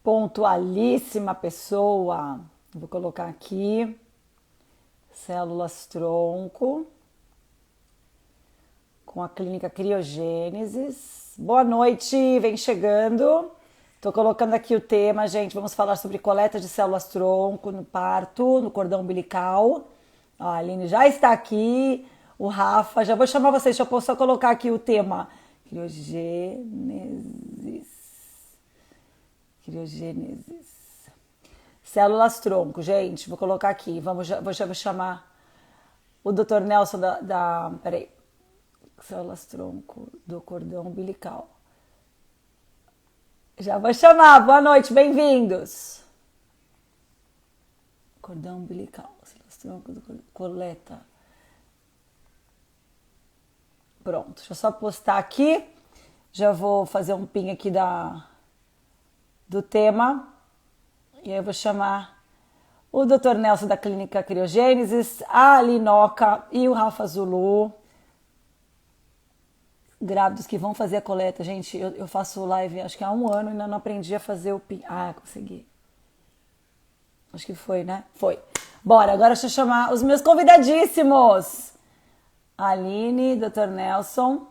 Pontualíssima pessoa. Vou colocar aqui células tronco com a clínica Criogênesis. Boa noite, vem chegando. Estou colocando aqui o tema, gente. Vamos falar sobre coleta de células tronco no parto, no cordão umbilical. Ó, a Aline já está aqui. O Rafa, já vou chamar vocês. Deixa eu só colocar aqui o tema. Criogênesis. Células tronco, gente. Vou colocar aqui. Vou chamar o Dr. Nelson peraí. Células tronco do cordão umbilical. Já vou chamar. Boa noite, bem-vindos. Cordão umbilical. Células tronco do cordão. Coleta. Pronto, deixa eu só postar aqui. Já vou fazer um pin aqui do tema. E aí eu vou chamar o Dr. Nelson da Clínica Criogênesis, a Alinoca e o Rafa Zulu. Grávidos que vão fazer a coleta. Gente, eu faço live acho que há 1 ano e ainda não aprendi a fazer o pin. Ah, consegui. Acho que foi, né? Foi. Bora, agora deixa eu chamar os meus convidadíssimos. Aline, Dr. Nelson.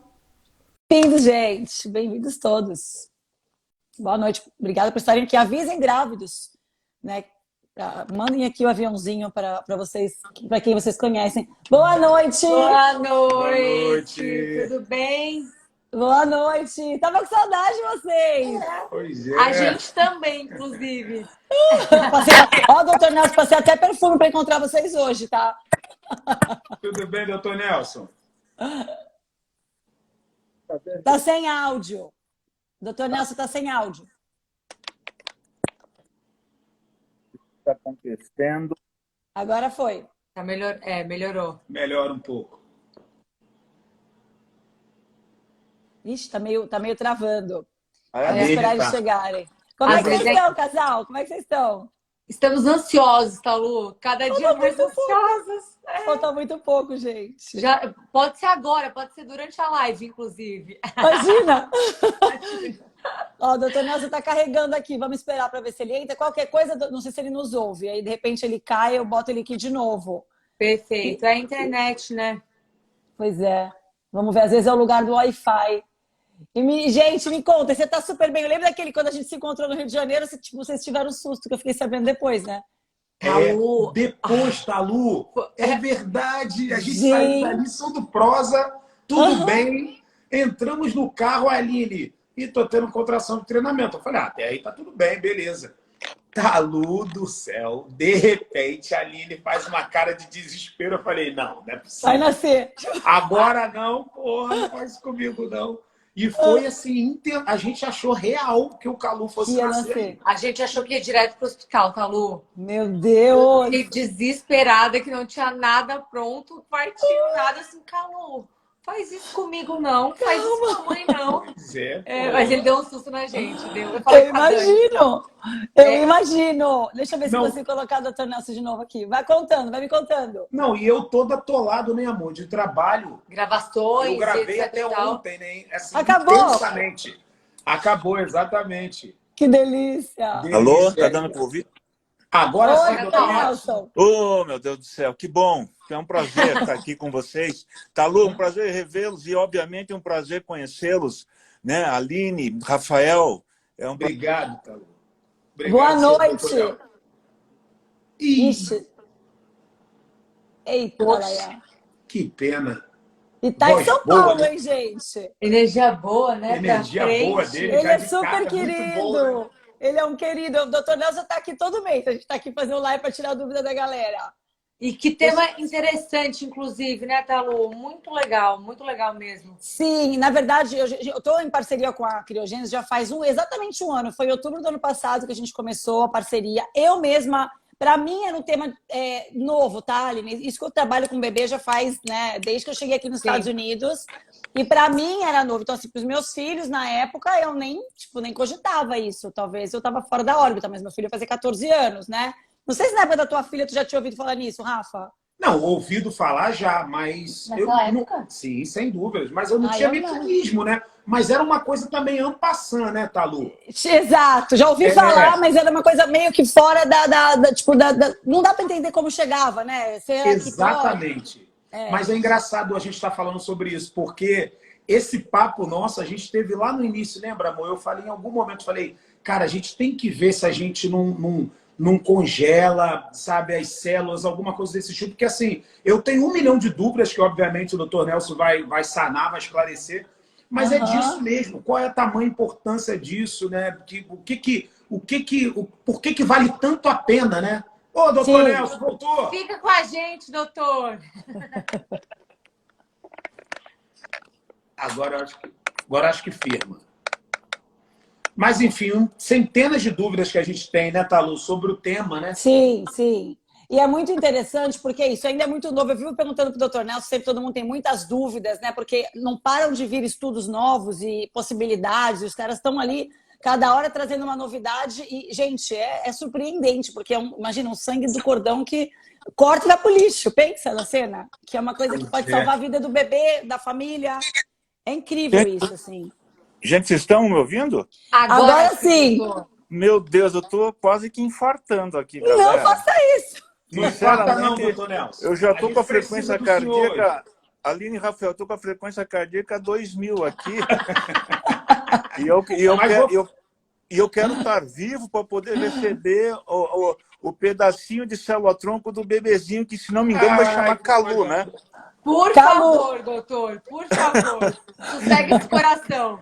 Bem-vindos, gente. Bem-vindos todos. Boa noite. Obrigada por estarem aqui. Avisem grávidos, né? Mandem aqui o aviãozinho para vocês, para quem vocês conhecem. Boa noite! Boa noite! Boa noite! Tudo bem? Boa noite! Tava com saudade de vocês! Pois é. A gente também, inclusive. Ó, doutor Nelson, passei até perfume para encontrar vocês hoje, tá? Tudo bem, doutor Nelson? Tá sem áudio. Doutor Nelson tá sem áudio. Está acontecendo. Agora foi. Tá melhor, melhorou. Melhora um pouco. Ixi, tá meio travando. Aí, Vamos esperar eles tá. chegarem. Como Às é que vocês vezes estão, casal? Como é que vocês estão? Estamos ansiosos, tá, Lu? Cada dia mais ansiosos. Falta muito pouco, gente. Já, pode ser agora, pode ser durante a live, inclusive. Imagina! Ó, o doutor Nelson tá carregando aqui. Vamos esperar para ver se ele entra. Qualquer coisa, não sei se ele nos ouve. Aí, de repente, ele cai, eu boto ele aqui de novo. Perfeito. É a internet, né? Pois é. Vamos ver. Às vezes é o lugar do Wi-Fi. Gente, me conta. Você tá super bem. Eu lembro daquele quando a gente se encontrou no Rio de Janeiro, vocês tiveram um susto, que eu fiquei sabendo depois, né? Talu. Depois, Talu, é verdade. A gente Gente. saiu da lição do prosa, tudo bem. Entramos no carro, Aline, e tô tendo contração de treinamento. Eu falei, até aí tá tudo bem, beleza. Talu do céu, de repente a Aline faz uma cara de desespero. Eu falei, não é Vai possível. nascer. Agora não, porra, não faz isso comigo, não. E foi assim, a gente achou real que o Calu fosse Ia nascer. nascer. A gente achou que ia direto pro hospital, tá, Lu? Meu Deus! Fiquei desesperada que não tinha nada pronto, partiu nada assim, Calu. Faz isso comigo, não. Faz isso com a mãe, não. Pois é, Mas ele deu um susto na gente. Eu Eu falei com a Dani. imagino! Eu imagino! Deixa eu ver se Não. você colocar o doutor Nelson de novo aqui. Vai contando, vai me contando. Não, e eu todo atolado, né, amor, de trabalho. Gravações, Eu gravei etc até e tal. ontem, né? Assim, Acabou? intensamente. Acabou, exatamente. Que delícia! Alô? Tá dando para ouvir? Agora sim, Oi, doutor doutor Nelson. Nelson! Oh, meu Deus do céu, que bom! É um prazer estar aqui com vocês. Talu, um prazer revê-los e, obviamente, um prazer conhecê-los, né? Aline, Rafael. É um Obrigado, Talu. Boa senhor noite! doutor Nelson. Ih, Ixi! Eita, Poxa. Laia. que pena. E tá em Voz São boa, Paulo, né? hein, gente? Energia boa, né? Energia pra frente. boa dele. Ele já é de super cara, muito querido. bom, né? Ele é um querido. O doutor Nelson tá aqui todo mês. A gente tá aqui fazendo live para tirar a dúvida da galera. E que tema interessante, inclusive, né, Talu? Muito legal mesmo. Sim, na verdade, eu tô em parceria com a Criogênesis já faz exatamente um ano. Foi em outubro do ano passado que a gente começou a parceria. Eu mesma, para mim, era um tema novo, tá, Aline? Isso que eu trabalho com bebê já faz, né, desde que eu cheguei aqui nos Estados Unidos. E para mim era novo. Então, assim, para os meus filhos, na época, eu nem cogitava isso. Talvez eu tava fora da órbita, mas meu filho ia fazer 14 anos, né? Não sei se na época da tua filha tu já tinha ouvido falar nisso, Rafa. Não, ouvido falar já, mas... Naquela época? Sim, sem dúvidas. Mas eu não Ah, tinha eu não. mecanismo, né? Mas era uma coisa também en passant, né, Talu? Exato, já ouvi É. falar, mas era uma coisa meio que fora não dá para entender como chegava, né? Será que pode? Exatamente. Mas é engraçado a gente estar falando sobre isso, porque esse papo nosso, a gente teve lá no início, lembra, amor? Eu falei em algum momento, falei, cara, a gente tem que ver se a gente não congela, sabe, as células, alguma coisa desse tipo, porque assim, eu tenho 1 milhão de dúvidas que, obviamente, o doutor Nelson vai sanar, vai esclarecer, mas é disso mesmo. Qual é a tamanha importância disso, né? Por que vale tanto a pena, né? Ô, doutor Sim. Nelson, voltou? Fica com a gente, doutor. Agora acho que firma. Mas, enfim, centenas de dúvidas que a gente tem, né, Talu, sobre o tema, né? Sim, sim. E é muito interessante, porque isso ainda é muito novo. Eu vivo perguntando para o doutor Nelson, sempre todo mundo tem muitas dúvidas, né? Porque não param de vir estudos novos e possibilidades, os caras estão ali, cada hora trazendo uma novidade. E, gente, é surpreendente, porque imagina, um sangue do cordão que corta e vai pro lixo. Pensa na cena, que é uma coisa que pode salvar a vida do bebê, da família. É incrível isso, assim. Gente, vocês estão me ouvindo? Agora sim. doutor. Meu Deus, eu tô quase que infartando aqui, galera. Não faça isso. Não importa não, Sinceramente, doutor Nelson. eu já tô gente com a precisa frequência do senhor hoje. cardíaca... Aline e Rafael, eu tô com a frequência cardíaca 2000 aqui. E eu quero estar vivo para poder receber o pedacinho de célula-tronco do bebezinho, que, se não me engano, vai chamar Calu, né? Por Calu. favor, doutor, por favor. Sossegue esse coração.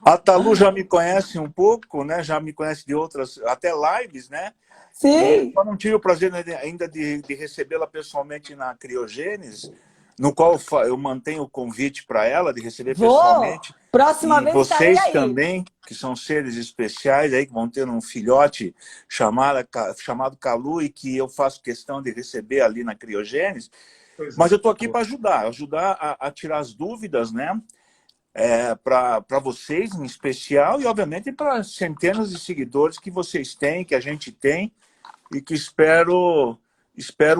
A Talu já me conhece um pouco, né? Já me conhece de outras, até lives, né? Sim. Eu não tive o prazer ainda de recebê-la pessoalmente na Criogênese, no qual eu mantenho o convite para ela de receber pessoalmente. Próxima E vez vocês estarei aí. também, que são seres especiais aí, que vão ter um filhote chamado Calu, e que eu faço questão de receber ali na Criogênese. Mas eu estou aqui para ajudar a tirar as dúvidas, né? Para vocês em especial, e obviamente para centenas de seguidores que vocês têm, que a gente tem, e que espero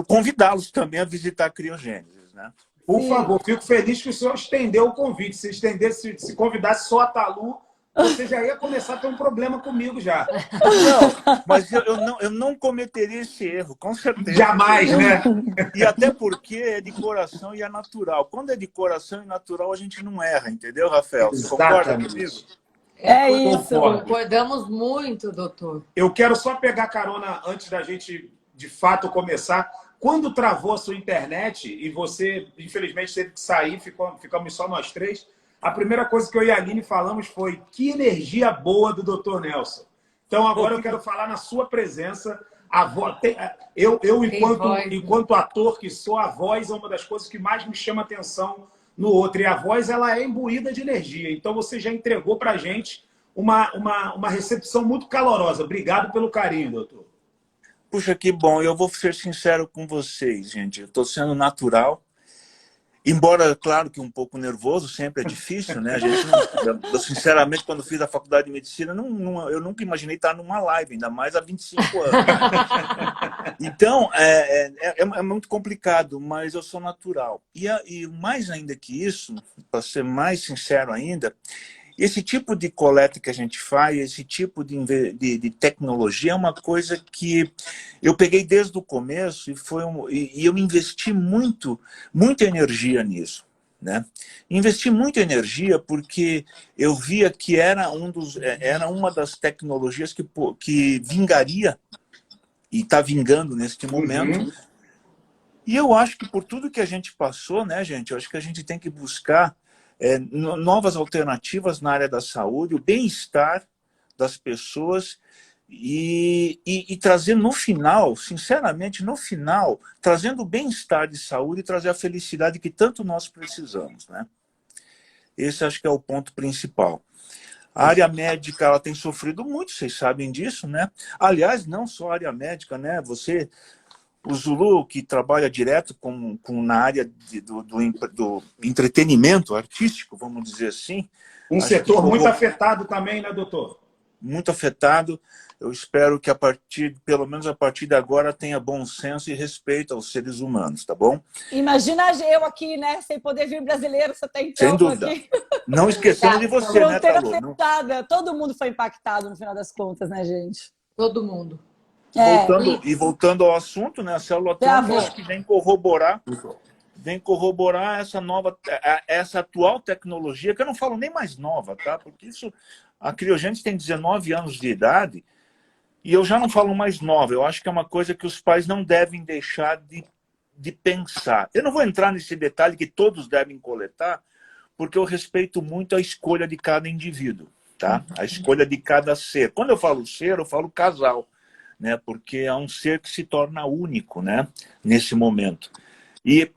convidá-los também a visitar a Criogênesis, né? Por favor, fico feliz que o senhor estendeu o convite. Se convidasse só a Talu, você já ia começar a ter um problema comigo já. Não, mas eu não cometeria esse erro, com certeza. Jamais, né? E até porque é de coração e é natural. Quando é de coração e natural, a gente não erra, entendeu, Rafael? Você concorda comigo? É isso. Concordamos muito, doutor. Eu quero só pegar carona antes da gente, de fato, começar. Quando travou a sua internet e você, infelizmente, teve que sair, ficamos só nós três, a primeira coisa que eu e a Aline falamos foi: que energia boa do Dr. Nelson. Então, agora eu quero falar na sua presença. Enquanto ator que sou, a voz é uma das coisas que mais me chama atenção no outro. E a voz, ela é imbuída de energia. Então, você já entregou para a gente uma recepção muito calorosa. Obrigado pelo carinho, doutor. Puxa, que bom. Eu vou ser sincero com vocês, gente. Eu estou sendo natural. Embora, claro, que um pouco nervoso, sempre é difícil, né? Eu, sinceramente, quando fiz a faculdade de medicina, eu nunca imaginei estar numa live, ainda mais há 25 anos. Então, é muito complicado, mas eu sou natural. E mais ainda que isso, para ser mais sincero ainda, esse tipo de coleta que a gente faz, esse tipo de tecnologia é uma coisa que eu peguei desde o começo e eu investi muita energia nisso, né? Investi muita energia porque eu via que era uma das tecnologias que vingaria, e está vingando neste momento. Uhum. E eu acho que por tudo que a gente passou, né, gente, eu acho que a gente tem que buscar novas alternativas na área da saúde, o bem-estar das pessoas e trazer no final, sinceramente, no final, trazendo o bem-estar de saúde e trazer a felicidade que tanto nós precisamos, né? Esse acho que é o ponto principal. A área médica, ela tem sofrido muito, vocês sabem disso, né? Aliás, não só a área médica, né? O Zulu, que trabalha direto na área do entretenimento artístico, vamos dizer assim. Um setor muito afetado também, né, doutor? muito afetado. Eu espero que pelo menos a partir de agora, tenha bom senso e respeito aos seres humanos, tá bom? Imagina eu aqui, né? Sem poder vir brasileiro, você até Sem então dúvida. aqui. Não esquecendo de você, né, Fronteira Talu? Não... fechada. Todo mundo foi impactado no final das contas, né, gente? Todo mundo. É. Voltando ao assunto, né, a célula tronco, acho que vem corroborar essa atual tecnologia, que eu não falo nem mais nova, tá? Porque a criogênese tem 19 anos de idade, e eu já não falo mais nova. Eu acho que é uma coisa que os pais não devem deixar de pensar. Eu não vou entrar nesse detalhe que todos devem coletar, porque eu respeito muito a escolha de cada indivíduo, tá? A escolha de cada ser. Quando eu falo ser, eu falo casal, né? Porque é um ser que se torna único, né? Nesse momento. E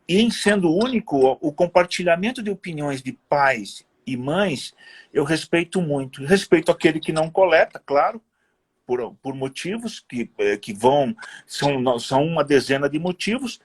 em sendo único, o compartilhamento de opiniões de pais e mães, eu respeito muito. Respeito aquele que não coleta, claro, por motivos que são uma dezena de motivos,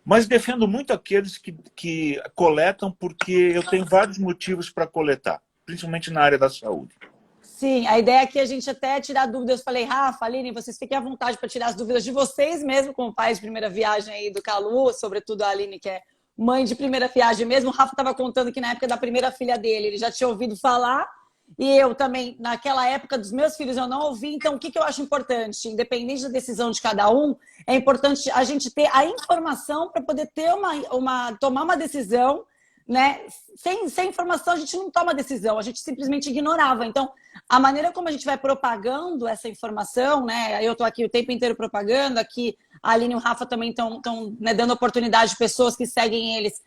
mas defendo muito aqueles que coletam, porque eu tenho vários motivos para coletar, principalmente na área da saúde. Sim, a ideia é que a gente até tirar dúvidas. Eu falei, Rafa, Aline, vocês fiquem à vontade para tirar as dúvidas de vocês mesmo, como pais de primeira viagem aí do Calu, sobretudo a Aline, que é mãe de primeira viagem mesmo. O Rafa estava contando que na época da primeira filha dele, ele já tinha ouvido falar, e eu também, naquela época dos meus filhos, eu não ouvi. Então, o que eu acho importante? Independente da decisão de cada um, é importante a gente ter a informação para poder ter tomar uma decisão, né? Sem informação, a gente não toma decisão, a gente simplesmente ignorava. Então, a maneira como a gente vai propagando essa informação, né? Eu estou aqui o tempo inteiro propagando, aqui a Aline e o Rafa também estão né, dando oportunidade de pessoas que seguem eles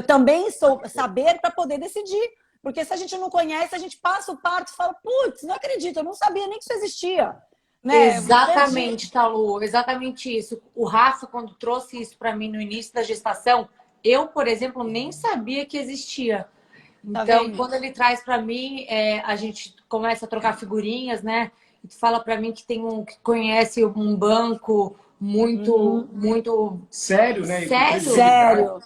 também saber para poder decidir. Porque se a gente não conhece, a gente passa o parto e fala, putz, não acredito, eu não sabia nem que isso existia. Né? Exatamente, Talu, exatamente isso. O Rafa, quando trouxe isso para mim no início da gestação, eu, por exemplo, nem sabia que existia. Então, quando ele traz para mim, a gente começa a trocar figurinhas, né? E tu fala para mim que que conhece um banco muito sério, né? Sério.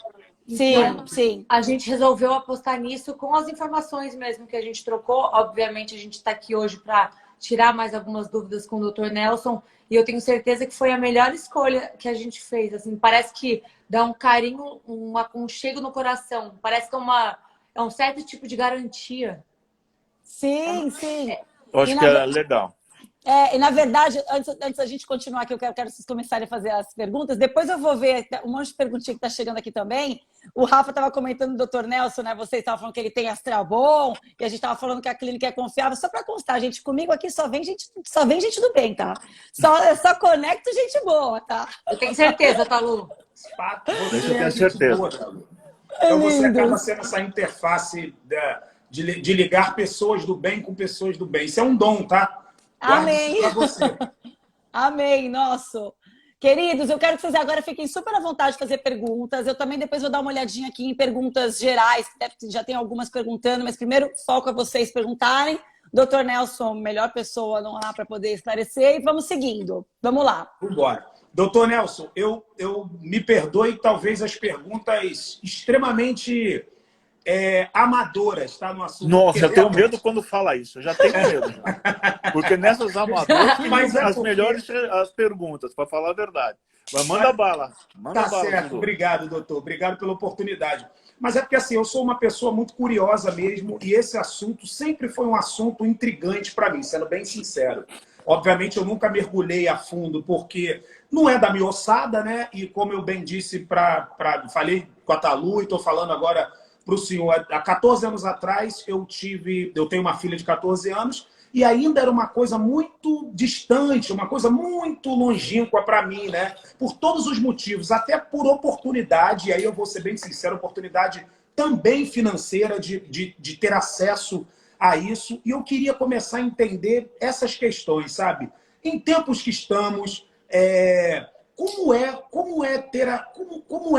Sim, então, sim. A gente resolveu apostar nisso com as informações mesmo que a gente trocou. Obviamente, a gente está aqui hoje para tirar mais algumas dúvidas com o Dr. Nelson. E eu tenho certeza que foi a melhor escolha que a gente fez. Assim, parece que dá um carinho, um aconchego no coração. Parece que é um certo tipo de garantia. Sim, sim. Eu acho que é legal. E na verdade, antes da gente continuar aqui, eu quero vocês começarem a fazer as perguntas. Depois eu vou ver um monte de perguntinha que está chegando aqui também. O Rafa estava comentando do Dr. Nelson, né? Vocês estavam falando que ele tem astral bom, e a gente estava falando que a clínica é confiável. Só para constar, gente, comigo aqui só vem gente do bem, tá? Só conecto gente boa, tá? Eu tenho certeza, Talu. Você tenho certeza. Boa, Talu. Então você acaba sendo essa interface de ligar pessoas do bem com pessoas do bem. Isso é um dom, tá? Amém. Para você. Amém, nosso. Queridos, eu quero que vocês agora fiquem super à vontade de fazer perguntas. Eu também depois vou dar uma olhadinha aqui em perguntas gerais, que já tem algumas perguntando, mas primeiro foco a vocês perguntarem. Dr. Nelson, melhor pessoa não há para poder esclarecer, e vamos seguindo. Vamos lá. Vamos embora. Doutor Nelson, eu me perdoe talvez as perguntas extremamente amadoras, tá, no assunto. Nossa, eu tenho medo quando fala isso. Eu já tenho medo. Porque nessas amadoras tem as melhores as perguntas, para falar a verdade. Mas manda bala. Manda bala, certo. Dudu. Obrigado, doutor. Obrigado pela oportunidade. Mas é porque assim, eu sou uma pessoa muito curiosa mesmo, e esse assunto sempre foi um assunto intrigante para mim, sendo bem sincero. Obviamente, eu nunca mergulhei a fundo, porque não é da minha ossada, né? E como eu bem disse, falei com a Talu e estou falando agora para o senhor, há 14 anos atrás eu tenho uma filha de 14 anos e ainda era uma coisa muito distante, uma coisa muito longínqua para mim, né? Por todos os motivos, até por oportunidade, e aí eu vou ser bem sincero, oportunidade também financeira de ter acesso a isso, e eu queria começar a entender essas questões, sabe? Em tempos que estamos, como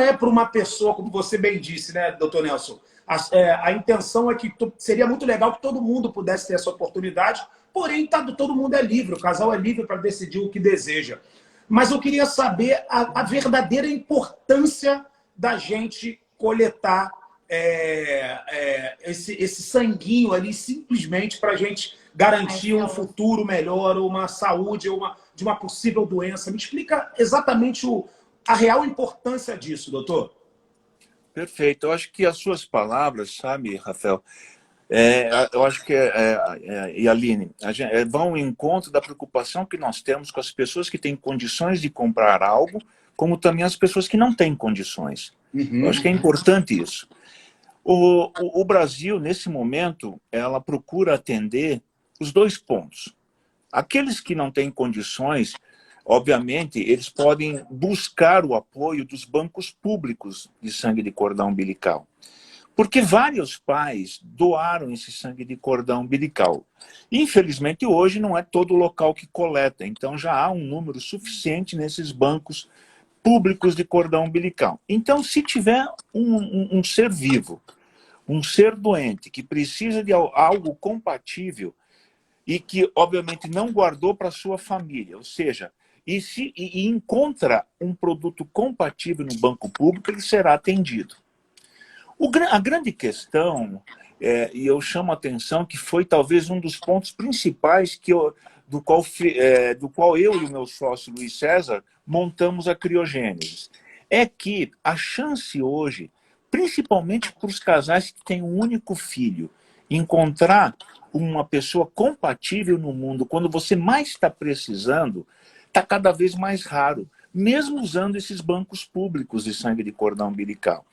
é para uma pessoa, como você bem disse, né, doutor Nelson? A intenção é que seria muito legal que todo mundo pudesse ter essa oportunidade, porém todo mundo é livre, o casal é livre para decidir o que deseja. Mas eu queria saber a verdadeira importância da gente coletar esse sanguinho ali simplesmente para a gente garantir um futuro melhor, uma saúde de uma possível doença. Me explica exatamente a real importância disso, doutor. Perfeito. Eu acho que as suas palavras, sabe, Rafael, eu acho que e Aline, vão ao encontro da preocupação que nós temos com as pessoas que têm condições de comprar algo, como também as pessoas que não têm condições. Eu acho que é importante isso. O Brasil, nesse momento, ela procura atender os dois pontos. Aqueles que não têm condições, obviamente, eles podem buscar o apoio dos bancos públicos de sangue de cordão umbilical. Porque vários pais doaram esse sangue de cordão umbilical. Infelizmente, hoje não é todo local que coleta, então já há um número suficiente nesses bancos públicos de cordão umbilical. Então, se tiver um ser vivo, um ser doente, que precisa de algo compatível e que, obviamente, não guardou para sua família, ou seja, e encontra um produto compatível no banco público, ele será atendido. A grande questão, e eu chamo a atenção, que foi talvez um dos pontos principais do qual eu e o meu sócio Luiz César montamos a Criogênesis, é que a chance hoje, principalmente para os casais que têm um único filho, encontrar uma pessoa compatível no mundo, quando você mais está precisando, está cada vez mais raro, mesmo usando esses bancos públicos de sangue de cordão umbilical.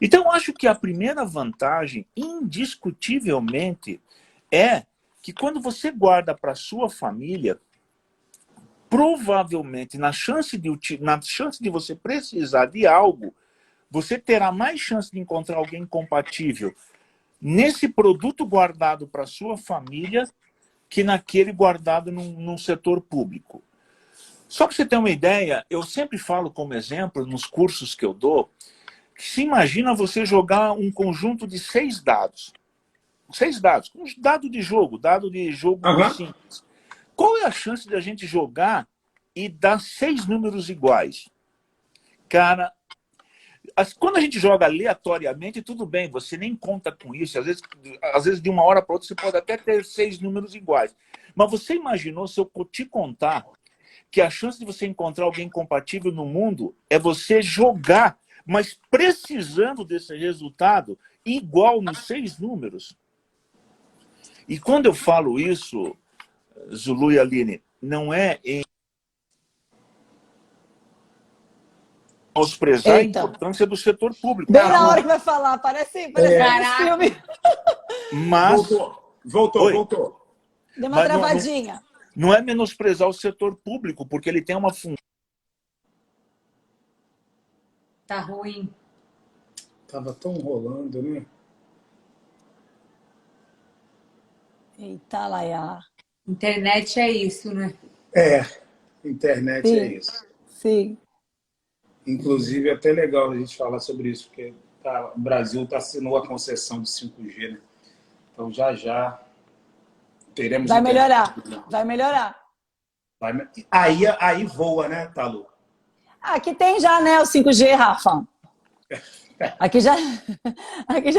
Então, eu acho que a primeira vantagem, indiscutivelmente, é que quando você guarda para sua família, provavelmente, na chance de você precisar de algo, você terá mais chance de encontrar alguém compatível nesse produto guardado para sua família que naquele guardado num setor público. Só para você ter uma ideia, eu sempre falo como exemplo, nos cursos que eu dou, que se imagina você jogar um conjunto de 6 dados. 6 dados. Um dado de jogo simples. Qual é a chance de a gente jogar e dar 6 números iguais? Cara, quando a gente joga aleatoriamente, tudo bem, você nem conta com isso. Às vezes de uma hora para outra, você pode até ter 6 números iguais. Mas você imaginou, se eu te contar, que a chance de você encontrar alguém compatível no mundo é você jogar, mas precisando desse resultado igual nos 6 números. E quando eu falo isso, Zulu e Aline, não é em menosprezar a importância do setor público. Bem na hora que vai falar, parece filme. Mas... Voltou. Deu uma travadinha. Não é menosprezar o setor público, porque ele tem uma função. Tá ruim. Tava tão rolando, né? Eita, Laia. Internet é isso, né? Internet Sim. é isso. Sim. Inclusive, é até legal a gente falar sobre isso, porque o Brasil assinou a concessão de 5G, né? Então, já teremos... Vai melhorar. Aí voa, né, Talu? Aqui tem já, né, o 5G, Rafa. Aqui já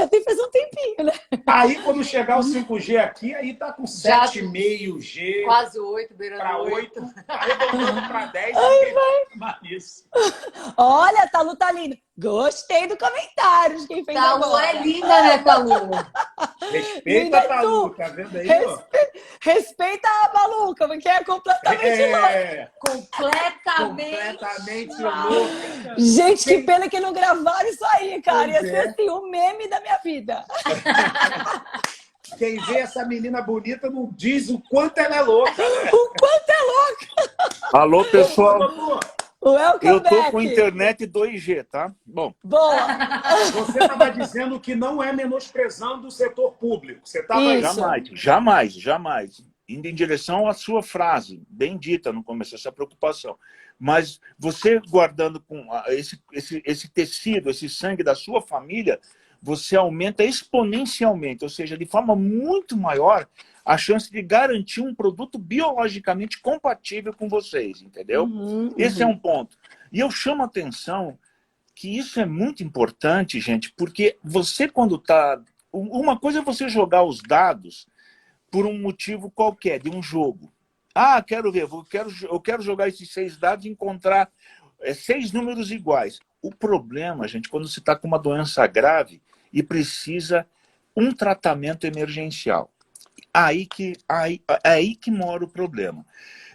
tem faz um tempinho, né? Aí, quando chegar o 5G aqui, aí tá com 7,5G. Quase 8, beirando para 8. Aí voltando para 10, ninguém vai isso. Olha, Talu tá lindo. Gostei do comentário de quem fez Talu agora. é linda, né, Talu? Respeita a Talu, tá vendo aí? Respeita a maluca, porque é completamente louca. Completamente louca. Gente, que pena que não gravaram isso aí, cara. Ia ser assim, o meme da minha vida. Quem vê essa menina bonita não diz o quanto ela é louca. Né? O quanto é louca. Alô, pessoal. Eu tô com internet 2G, tá? Bom. Boa. Você estava dizendo que não é menosprezando o setor público. Você estava Jamais. Indo em direção à sua frase, bem dita no começo, essa preocupação. Mas você guardando com esse tecido, esse sangue da sua família, você aumenta exponencialmente, ou seja, de forma muito maior, a chance de garantir um produto biologicamente compatível com vocês, entendeu? Esse é um ponto. E eu chamo a atenção que isso é muito importante, gente, porque você quando está... Uma coisa é você jogar os dados por um motivo qualquer, de um jogo. Ah, quero ver, eu quero jogar esses 6 dados e encontrar 6 números iguais. O problema, gente, quando você está com uma doença grave e precisa um tratamento emergencial. É aí que mora o problema.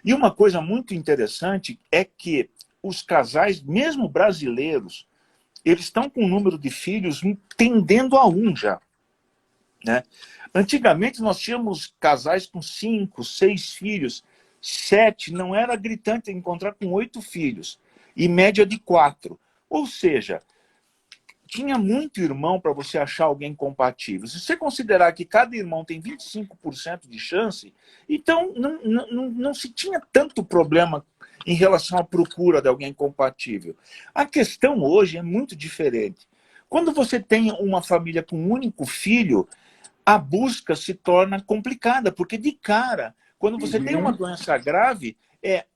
E uma coisa muito interessante é que os casais, mesmo brasileiros, eles estão com um número de filhos tendendo a 1 já. Né? Antigamente nós tínhamos casais com 5, 6 filhos, 7, não era gritante encontrar com 8 filhos, e média de 4. Ou seja, tinha muito irmão para você achar alguém compatível. Se você considerar que cada irmão tem 25% de chance, então não se tinha tanto problema em relação à procura de alguém compatível. A questão hoje é muito diferente. Quando você tem uma família com um único filho, a busca se torna complicada, porque de cara, quando você tem uma doença grave,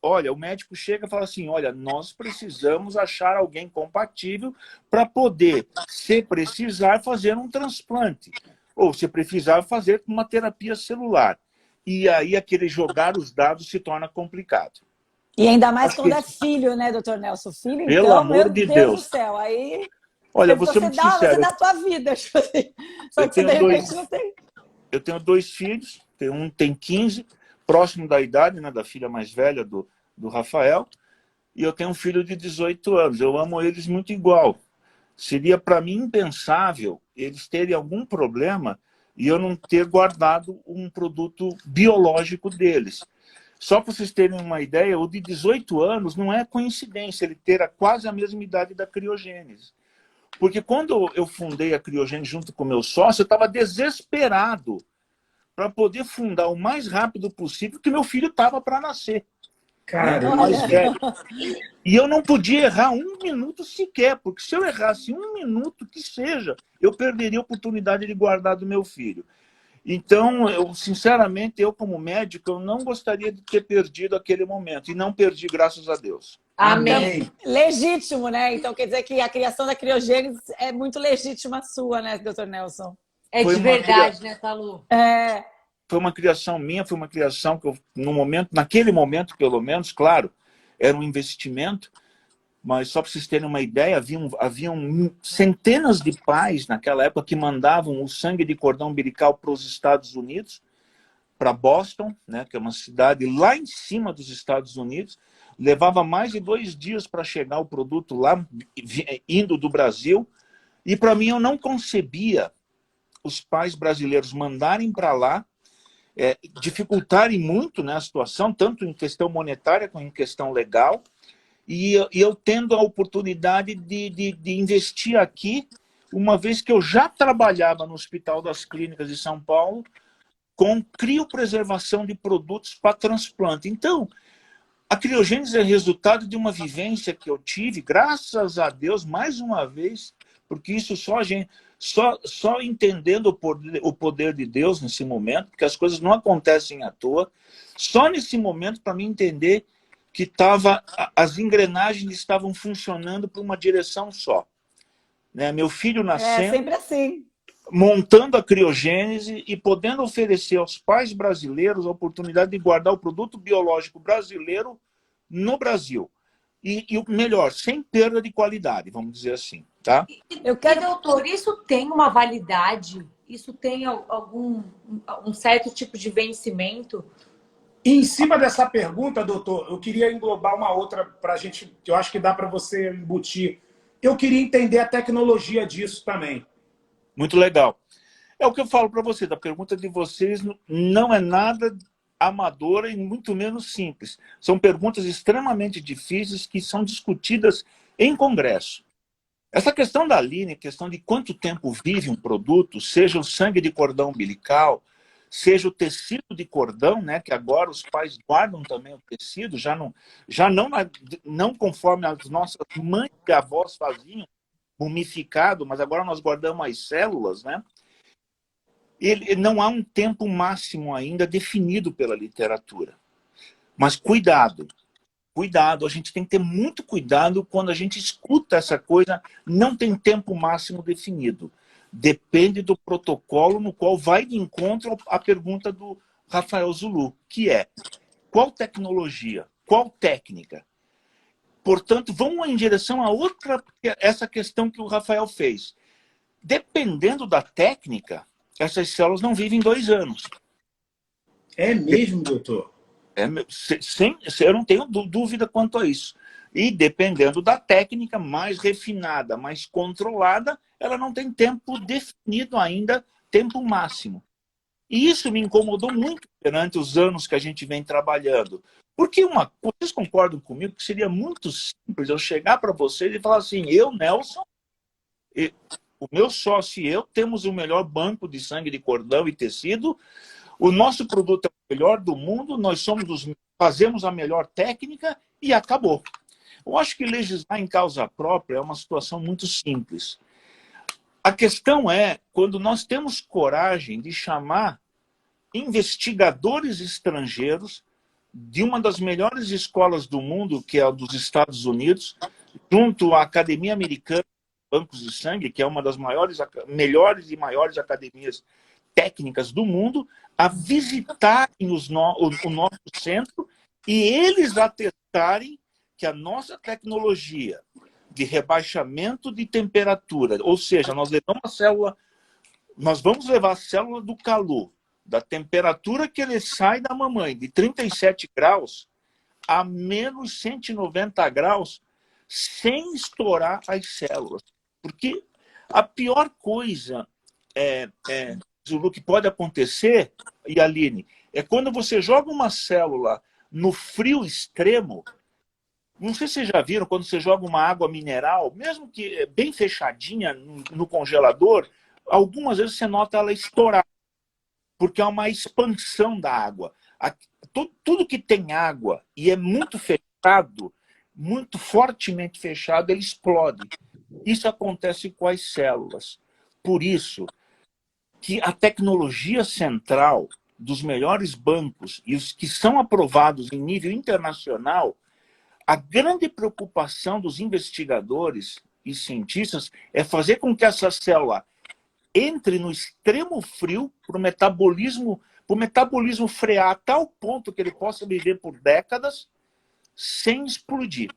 olha, o médico chega e fala assim, olha, nós precisamos achar alguém compatível para poder, se precisar, fazer um transplante, ou se precisar, fazer uma terapia celular. E aí aquele jogar os dados se torna complicado. E ainda mais quando é filho, né, doutor Nelson? Filho, Pelo então, amor meu de Deus Deus. do céu, aí olha, vou ser muito sincero, você dá a tua vida, tipo assim. Só que você, de repente, não tem. Eu tenho 2 filhos, um tem 15, próximo da idade, né, da filha mais velha do Rafael, e eu tenho um filho de 18 anos. Eu amo eles muito igual. Seria para mim impensável eles terem algum problema e eu não ter guardado um produto biológico deles. Só para vocês terem uma ideia, o de 18 anos não é coincidência ele ter quase a mesma idade da criogênese. Porque quando eu fundei a Criogênese junto com o meu sócio, eu estava desesperado para poder fundar o mais rápido possível, porque meu filho estava para nascer. Caramba. Mais velho. E eu não podia errar 1 minuto sequer, porque se eu errasse 1 minuto que seja, eu perderia a oportunidade de guardar do meu filho. Então, sinceramente, eu como médico, eu não gostaria de ter perdido aquele momento. E não perdi, graças a Deus. Amém. Legítimo, né? Então quer dizer que a criação da criogênese é muito legítima sua, né, doutor Nelson? É de verdade, né, Talu? Foi uma criação minha, foi uma criação que eu, naquele momento, pelo menos, claro, era um investimento, mas só para vocês terem uma ideia, haviam centenas de pais naquela época que mandavam o sangue de cordão umbilical para os Estados Unidos, para Boston, né, que é uma cidade lá em cima dos Estados Unidos. Levava mais de 2 dias para chegar o produto lá, indo do Brasil. E para mim eu não concebia os pais brasileiros mandarem para lá, dificultarem muito, né, a situação, tanto em questão monetária como em questão legal. E eu tendo a oportunidade de investir aqui, uma vez que eu já trabalhava no Hospital das Clínicas de São Paulo, com criopreservação de produtos para transplante. Então, a criogênese é resultado de uma vivência que eu tive, graças a Deus, mais uma vez, porque isso só entendendo o poder de Deus nesse momento, porque as coisas não acontecem à toa, só nesse momento para mim entender que as engrenagens estavam funcionando para uma direção só. Né? Meu filho nascendo, sempre assim. Montando a criogênese e podendo oferecer aos pais brasileiros a oportunidade de guardar o produto biológico brasileiro no Brasil. E o melhor, sem perda de qualidade, vamos dizer assim. Tá? Doutor, isso tem uma validade? Isso tem um certo tipo de vencimento? E em cima dessa pergunta, doutor, eu queria englobar uma outra para a gente, que eu acho que dá para você embutir. Eu queria entender a tecnologia disso também. Muito legal. É o que eu falo para vocês, a pergunta de vocês não é nada amadora e muito menos simples. São perguntas extremamente difíceis que são discutidas em congresso. Essa questão da Aline, questão de quanto tempo vive um produto, seja o sangue de cordão umbilical, seja o tecido de cordão, né, que agora os pais guardam também o tecido, já não conforme as nossas mães e avós faziam, mumificado, mas agora nós guardamos as células, né? Não há um tempo máximo ainda definido pela literatura. Mas cuidado, cuidado, a gente tem que ter muito cuidado quando a gente escuta essa coisa, não tem tempo máximo definido. Depende do protocolo no qual vai de encontro à pergunta do Rafael Zulu, que é qual tecnologia, qual técnica? Portanto, vamos em direção a essa questão que o Rafael fez. Dependendo da técnica, essas células não vivem 2 anos. É mesmo, doutor? Eu não tenho dúvida quanto a isso. E dependendo da técnica mais refinada, mais controlada, ela não tem tempo definido ainda, tempo máximo. E isso me incomodou muito durante os anos que a gente vem trabalhando. Porque vocês concordam comigo que seria muito simples eu chegar para vocês e falar assim, eu, Nelson, o meu sócio e eu temos o melhor banco de sangue de cordão e tecido, o nosso produto é o melhor do mundo, nós fazemos a melhor técnica e acabou. Eu acho que legislar em causa própria é uma situação muito simples. A questão é quando nós temos coragem de chamar investigadores estrangeiros de uma das melhores escolas do mundo, que é a dos Estados Unidos, junto à Academia Americana de Bancos de Sangue, que é uma das melhores e maiores academias técnicas do mundo, a visitarem o nosso centro e eles atestarem que a nossa tecnologia de rebaixamento de temperatura, ou seja, nós vamos levar a célula do calor, da temperatura que ele sai da mamãe, de 37 graus a menos 190 graus, sem estourar as células. Porque a pior coisa Zulu, que pode acontecer, e Aline, é quando você joga uma célula no frio extremo. Não sei se vocês já viram, quando você joga uma água mineral, mesmo que bem fechadinha no congelador, algumas vezes você nota ela estourar, porque é uma expansão da água. Tudo que tem água e é muito fechado, muito fortemente fechado, ele explode. Isso acontece com as células. Por isso que a tecnologia central dos melhores bancos e os que são aprovados em nível internacional, a grande preocupação dos investigadores e cientistas é fazer com que essa célula entre no extremo frio para o metabolismo frear a tal ponto que ele possa viver por décadas sem explodir.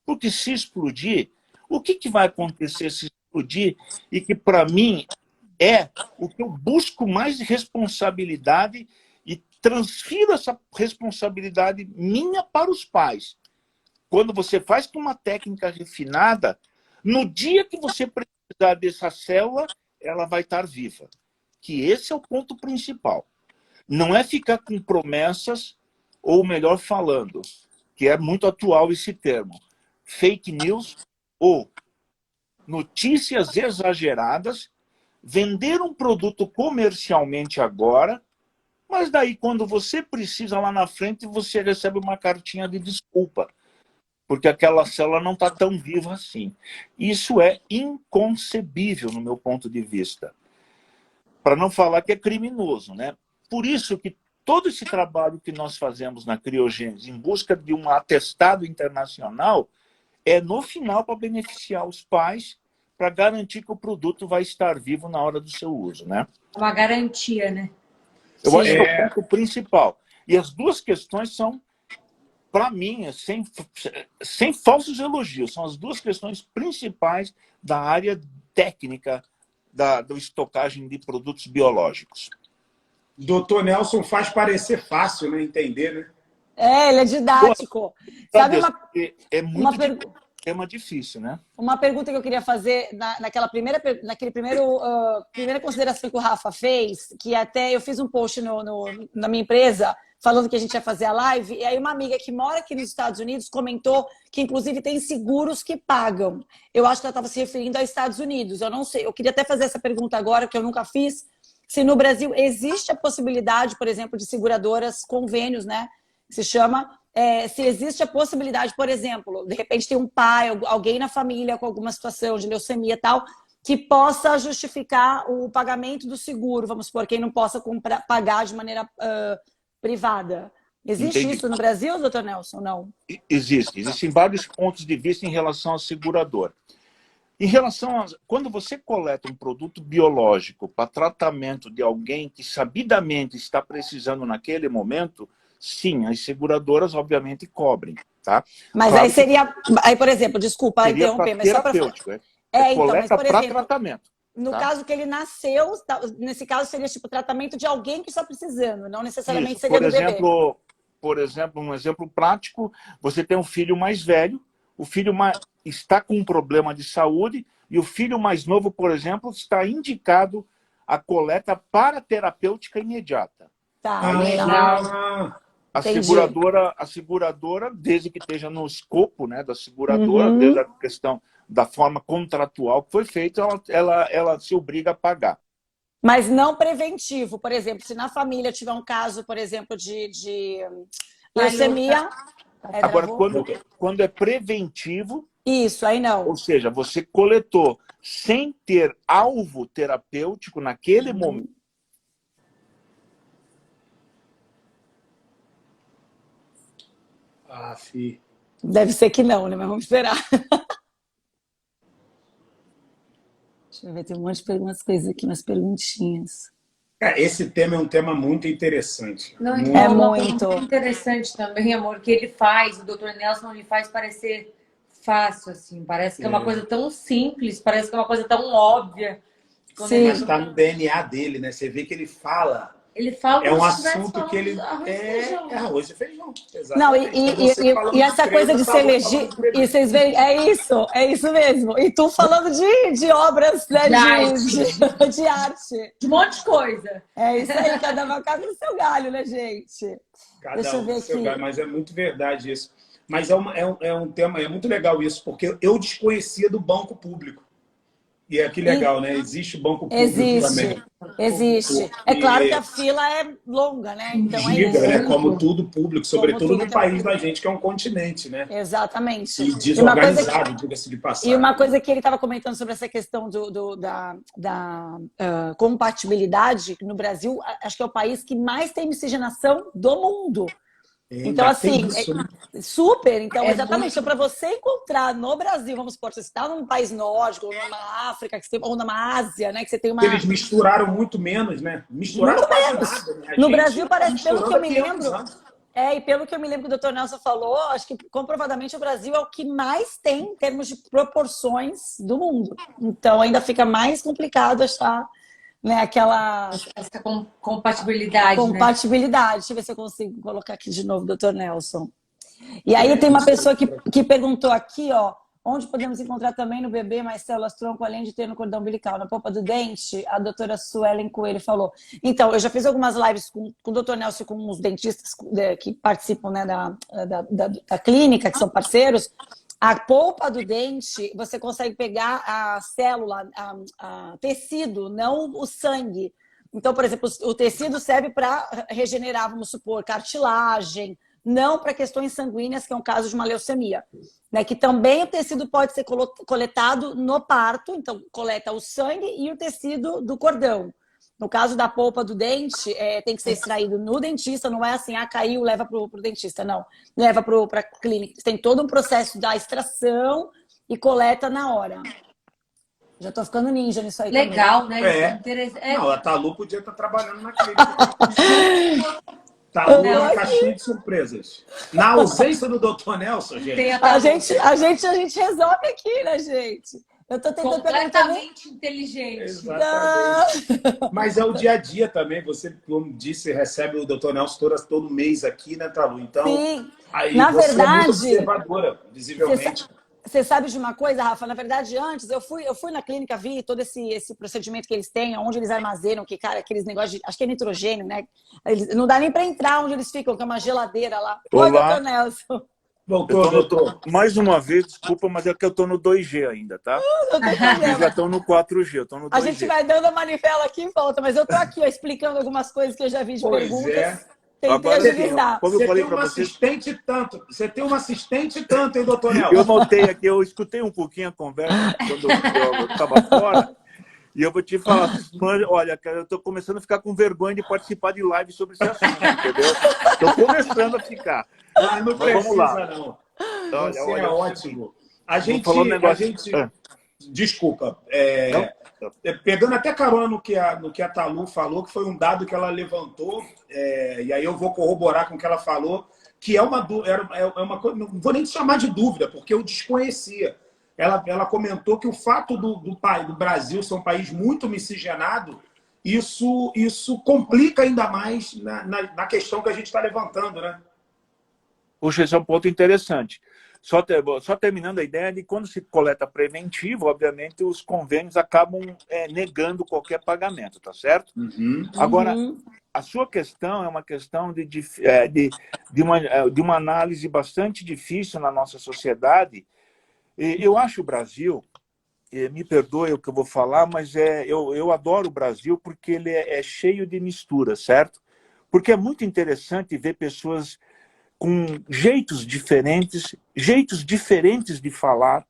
Porque se explodir, o que vai acontecer se explodir? E que, para mim, é o que eu busco mais de responsabilidade e transfiro essa responsabilidade minha para os pais. Quando você faz com uma técnica refinada, no dia que você precisar dessa célula, ela vai estar viva. Que esse é o ponto principal. Não é ficar com promessas, ou melhor falando, que é muito atual esse termo, fake news ou notícias exageradas, vender um produto comercialmente agora, mas daí quando você precisa lá na frente, você recebe uma cartinha de desculpa, porque aquela célula não está tão viva assim. Isso é inconcebível no meu ponto de vista. Para não falar que é criminoso, né? Por isso que todo esse trabalho que nós fazemos na Criogênese, em busca de um atestado internacional, é no final para beneficiar os pais, para garantir que o produto vai estar vivo na hora do seu uso, né? Uma garantia, né? Eu acho que é o ponto principal. E as duas questões são, para mim, sem falsos elogios, são as duas questões principais da área técnica da estocagem de produtos biológicos. Doutor Nelson faz parecer fácil, né? Entender, né? Ele é didático. Sabe é muito tema difícil, né? Uma pergunta que eu queria fazer naquela primeira consideração que o Rafa fez, que até eu fiz um post na minha empresa falando que a gente ia fazer a live, e aí uma amiga que mora aqui nos Estados Unidos comentou que inclusive tem seguros que pagam. Eu acho que ela estava se referindo aos Estados Unidos. Eu não sei, eu queria até fazer essa pergunta agora, que eu nunca fiz. Se no Brasil existe a possibilidade, por exemplo, de seguradoras, convênios, né? Se chama, se existe a possibilidade, por exemplo, de repente tem um pai, alguém na família com alguma situação de leucemia e tal, que possa justificar o pagamento do seguro, vamos supor, quem não possa pagar de maneira privada. Existe Entendi. isso no Brasil, doutor Nelson? Não. Existem vários pontos de vista em relação à seguradora. Em relação a quando você coleta um produto biológico para tratamento de alguém que sabidamente está precisando naquele momento, sim, as seguradoras obviamente cobrem, tá? Mas Claro aí seria, aí por exemplo, desculpa seria interromper, para mas só para terapêutico, então, mas coleta por para exemplo, tratamento. no Tá? caso que ele nasceu, nesse caso seria tipo tratamento de alguém que está precisando, não necessariamente Isso. seria do bebê. Por exemplo, um exemplo prático, você tem um filho mais velho, o filho está com um problema de saúde e o filho mais novo, por exemplo, está indicado a coleta para terapêutica imediata. Tá, legal. A Entendi. seguradora, desde que esteja no escopo, né, da seguradora, desde a questão da forma contratual que foi feita, ela se obriga a pagar. Mas não preventivo, por exemplo, se na família tiver um caso, por exemplo, de leucemia... Agora, quando é preventivo, isso, aí não. ou seja, você coletou sem ter alvo terapêutico naquele momento. Deve ser que não, né? Mas vamos esperar. Deixa eu ver, tem um monte de umas coisas aqui, umas perguntinhas. Esse tema é um tema muito interessante. Não, muito. é muito interessante também, amor, que ele faz, o Dr. Nelson, ele faz parecer fácil, assim. Parece que é uma coisa tão simples, parece que é uma coisa tão óbvia. Mas está no DNA dele, né? Você vê que ele fala. Ele fala É um como se estivesse assunto que ele falando arroz e feijão. é arroz e feijão. Não, Exatamente. e essa coisa de ser legítimo. E vocês veem, é isso mesmo. E tu falando de obras, né, de arte. De um monte de coisa. É isso aí, cada macaco no seu galho, né, gente? Deixa eu ver aqui. Galho, mas é muito verdade isso. Mas é um tema, é muito legal isso, porque eu desconhecia do banco público. E é que legal, né? Existe o banco público também. Existe. É claro que a fila é longa, né? Então Giga, é isso. né? Como tudo público, sobretudo tudo no país da gente, que é um continente, né? Exatamente. E desorganizado, diga-se de passagem. E uma coisa que ele estava comentando sobre essa questão da compatibilidade, no Brasil, acho que é o país que mais tem miscigenação do mundo. Então, assim, super. Então, exatamente. Então, para você encontrar no Brasil, vamos supor, você está num país nórdico, ou numa África, ou numa Ásia, né? Que você tem uma. Eles misturaram muito menos, né? Misturaram muito quase menos. nada. Né? No Brasil, parece, pelo que eu me lembro. E pelo que eu me lembro que o Dr. Nelson falou, acho que comprovadamente o Brasil é o que mais tem em termos de proporções do mundo. Então, ainda fica mais complicado achar. Né, essa compatibilidade. Compatibilidade. Né? Deixa eu ver se eu consigo colocar aqui de novo, doutor Nelson. E aí tem uma pessoa que perguntou aqui, ó, onde podemos encontrar também no bebê mais células tronco, além de ter no cordão umbilical, na polpa do dente, a doutora Suelen Coelho falou. Então, eu já fiz algumas lives com o doutor Nelson e com os dentistas que participam, né, da clínica, que são parceiros. A polpa do dente, você consegue pegar a célula, a tecido, não o sangue. Então, por exemplo, o tecido serve para regenerar, vamos supor, cartilagem, não para questões sanguíneas, que é um caso de uma leucemia. Né? Que também o tecido pode ser coletado no parto, então coleta o sangue e o tecido do cordão. No caso da polpa do dente, tem que ser extraído no dentista, não é assim, caiu, leva para o dentista, não. Leva para a clínica. Tem todo um processo da extração e coleta na hora. Já estou ficando ninja nisso aí. Legal, também. né? Não, a Talu podia estar trabalhando na clínica. Talu é uma caixinha de surpresas. Na ausência do Dr. Nelson, gente. A gente resolve aqui, né, gente? Eu tô tentando completamente inteligente. Exatamente. Mas é o dia a dia também. Você, como disse, recebe o Dr. Nelson todo mês aqui, né, Talu? Então, sim. aí Na você verdade, é muito observadora, visivelmente. Você sabe de uma coisa, Rafa? Na verdade, antes eu fui na clínica, vi todo esse procedimento que eles têm, onde eles armazenam, que, cara, aqueles negócios de. Acho que é nitrogênio, né? Não dá nem para entrar onde eles ficam, que é uma geladeira lá. Oi, doutor Nelson. Voltou, doutor. Mais uma vez, desculpa, mas é que eu tô no 2G ainda, tá? Eles já estão no 4G, eu tô no 2G. A gente vai dando a manivela aqui em volta, mas eu tô aqui, ó, explicando algumas coisas que eu já vi de perguntas. Tentei agilizar. Como eu falei para vocês... Você tem uma assistente tanto, hein, doutor Nelson? Eu notei aqui, eu escutei um pouquinho a conversa quando eu estava fora. E eu vou te falar, olha, cara, eu estou começando a ficar com vergonha de participar de live sobre esse assunto, entendeu? Estou começando a ficar. Ah, não Mas vamos lá. precisa, não. Olha, Você é olha, é o seguinte, ótimo. A vou falar um gente, a negócio. gente, desculpa, Não? pegando até carona no que a Talu falou, que foi um dado que ela levantou, e aí eu vou corroborar com o que ela falou, que é uma coisa, não vou nem chamar de dúvida, porque eu desconhecia. Ela comentou que o fato do Brasil ser um país muito miscigenado, isso complica ainda mais na questão que a gente está levantando, né? Puxa, esse é um ponto interessante. Só terminando a ideia de quando se coleta preventivo, obviamente os convênios acabam negando qualquer pagamento, tá certo? Uhum. Agora, a sua questão é uma questão de uma análise bastante difícil na nossa sociedade. E eu acho o Brasil, me perdoe o que eu vou falar, mas eu adoro o Brasil porque ele é cheio de mistura, certo? Porque é muito interessante ver pessoas com jeitos diferentes de falar,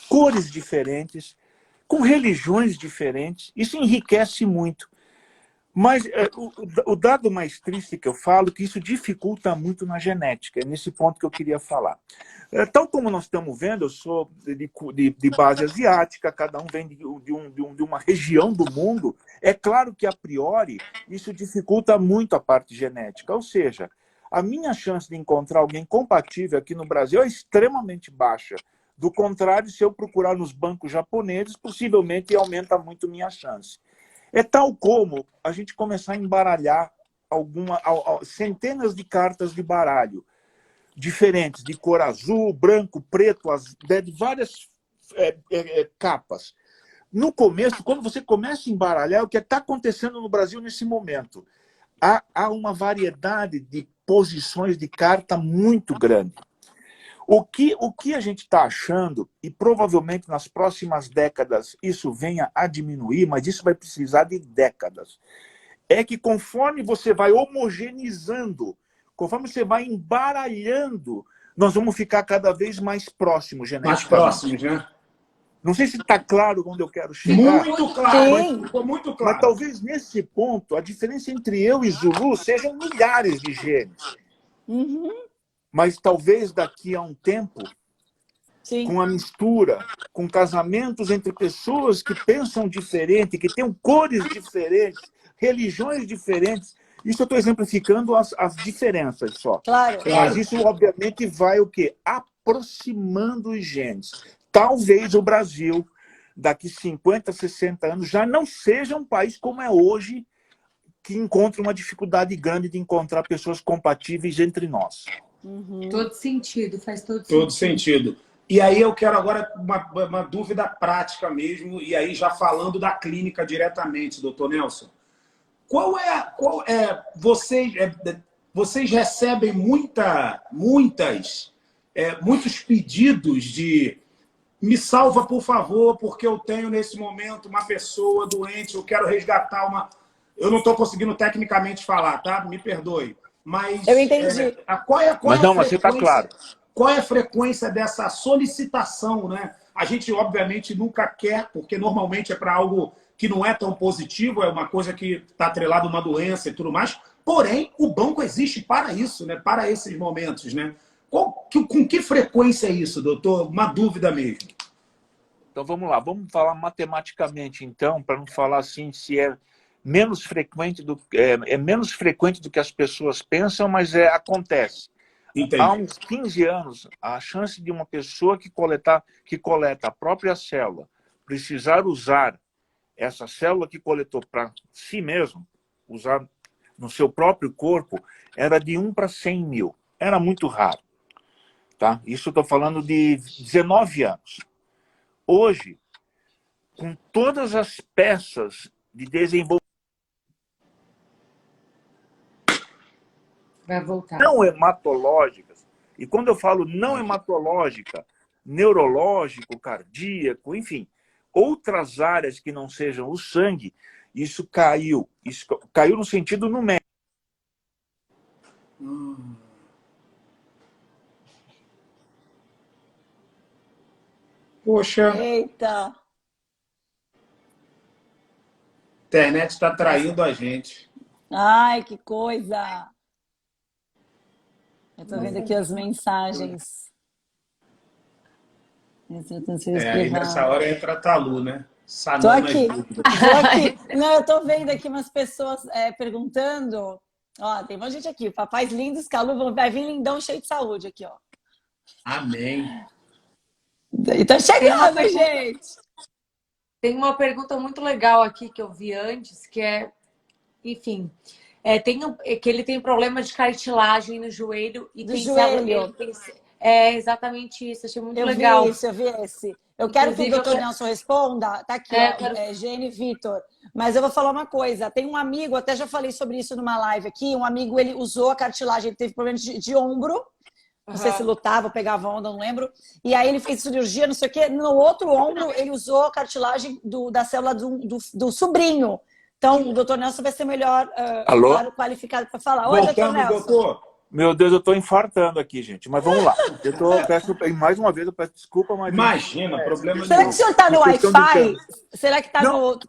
cores diferentes, com religiões diferentes. Isso enriquece muito. Mas o dado mais triste que eu falo é que isso dificulta muito na genética. É nesse ponto que eu queria falar. Tal como nós estamos vendo, eu sou de base asiática, cada um vem de uma região do mundo. É claro que, a priori, isso dificulta muito a parte genética. Ou seja, a minha chance de encontrar alguém compatível aqui no Brasil é extremamente baixa. Do contrário, se eu procurar nos bancos japoneses, possivelmente aumenta muito minha chance. É tal como a gente começar a embaralhar centenas de cartas de baralho diferentes, de cor azul, branco, preto, de várias capas. No começo, quando você começa a embaralhar, o que está acontecendo no Brasil nesse momento? Há uma variedade de posições de carta muito grande. O que a gente está achando, e provavelmente nas próximas décadas isso venha a diminuir, mas isso vai precisar de décadas, é que conforme você vai homogeneizando, conforme você vai embaralhando, nós vamos ficar cada vez mais próximos Mais geneticamente. próximos, né? Não sei se está claro onde eu quero chegar. Muito claro, Sim. ficou muito claro. Mas talvez nesse ponto a diferença entre eu e Zulu sejam milhares de genes. Mas talvez daqui a um tempo, Sim. com a mistura, com casamentos entre pessoas que pensam diferente, que têm cores diferentes, religiões diferentes, isso eu estou exemplificando as diferenças só. Claro. Mas isso, obviamente, vai o quê? Aproximando os genes. Talvez o Brasil, daqui 50, 60 anos, já não seja um país como é hoje, que encontra uma dificuldade grande de encontrar pessoas compatíveis entre nós. Todo sentido, faz todo sentido. Todo sentido. E aí eu quero agora uma dúvida prática mesmo, e aí já falando da clínica diretamente, doutor Nelson. Vocês recebem muitos pedidos de me salva, por favor, porque eu tenho nesse momento uma pessoa doente, eu quero resgatar uma... Eu não estou conseguindo tecnicamente falar, tá? Me perdoe. Mas eu entendi. Mas você está claro. Qual é a frequência dessa solicitação, né? A gente, obviamente, nunca quer, porque normalmente é para algo que não é tão positivo, é uma coisa que está atrelada a uma doença e tudo mais. Porém, o banco existe para isso, né? Para esses momentos, né? Com que frequência é isso, doutor? Uma dúvida mesmo. Então vamos lá, vamos falar matematicamente, então, para não falar assim se é menos frequente menos frequente do que as pessoas pensam, mas acontece. Entendi. Há uns 15 anos, a chance de uma pessoa que coleta a própria célula precisar usar essa célula que coletou para si mesmo, usar no seu próprio corpo, era de 1 para 100 mil. Era muito raro. Tá? Isso eu estou falando de 19 anos. Hoje, com todas as peças de desenvolvimento Vai voltar. não hematológicas, e quando eu falo não hematológica, neurológico, cardíaco, enfim, outras áreas que não sejam o sangue, isso caiu. Isso caiu no sentido numérico. Poxa. Eita. internet está traindo a gente. Ai, que coisa! Eu tô vendo aqui as mensagens. Aí nessa hora entra a Talu, né? Tô Sanando as aqui, dúvidas. tô aqui. Não, eu tô vendo aqui umas pessoas perguntando. Ó, tem uma gente aqui. Papais lindos, Calu, vai vir lindão cheio de saúde aqui, ó. Amém. E tá chegando, gente! Tem uma pergunta muito legal aqui que eu vi antes, que é, enfim, que ele tem problema de cartilagem no joelho e Do tem joelho. É exatamente isso, achei muito Eu legal. eu vi esse. Eu quero que o Inclusive, doutor Nelson responda. Tá aqui, eu ó, quero... Gene Vitor. Mas eu vou falar uma coisa. Tem um amigo, até já falei sobre isso numa live aqui. Um amigo, ele usou a cartilagem, ele teve problema de ombro. Não sei se lutava, pegava onda, não lembro. E aí ele fez cirurgia, não sei o quê. No outro ombro, ele usou a cartilagem da célula do sobrinho. Então, o doutor Nelson vai ser melhor Alô? qualificado para falar. Oi, doutor Voltamos, Nelson. doutor. Meu Deus, eu estou infartando aqui, gente. Mas vamos lá. Mais uma vez, eu peço desculpa, mas... Imagina, problema Será que o nenhum. senhor está no Wi-Fi? Será que está no...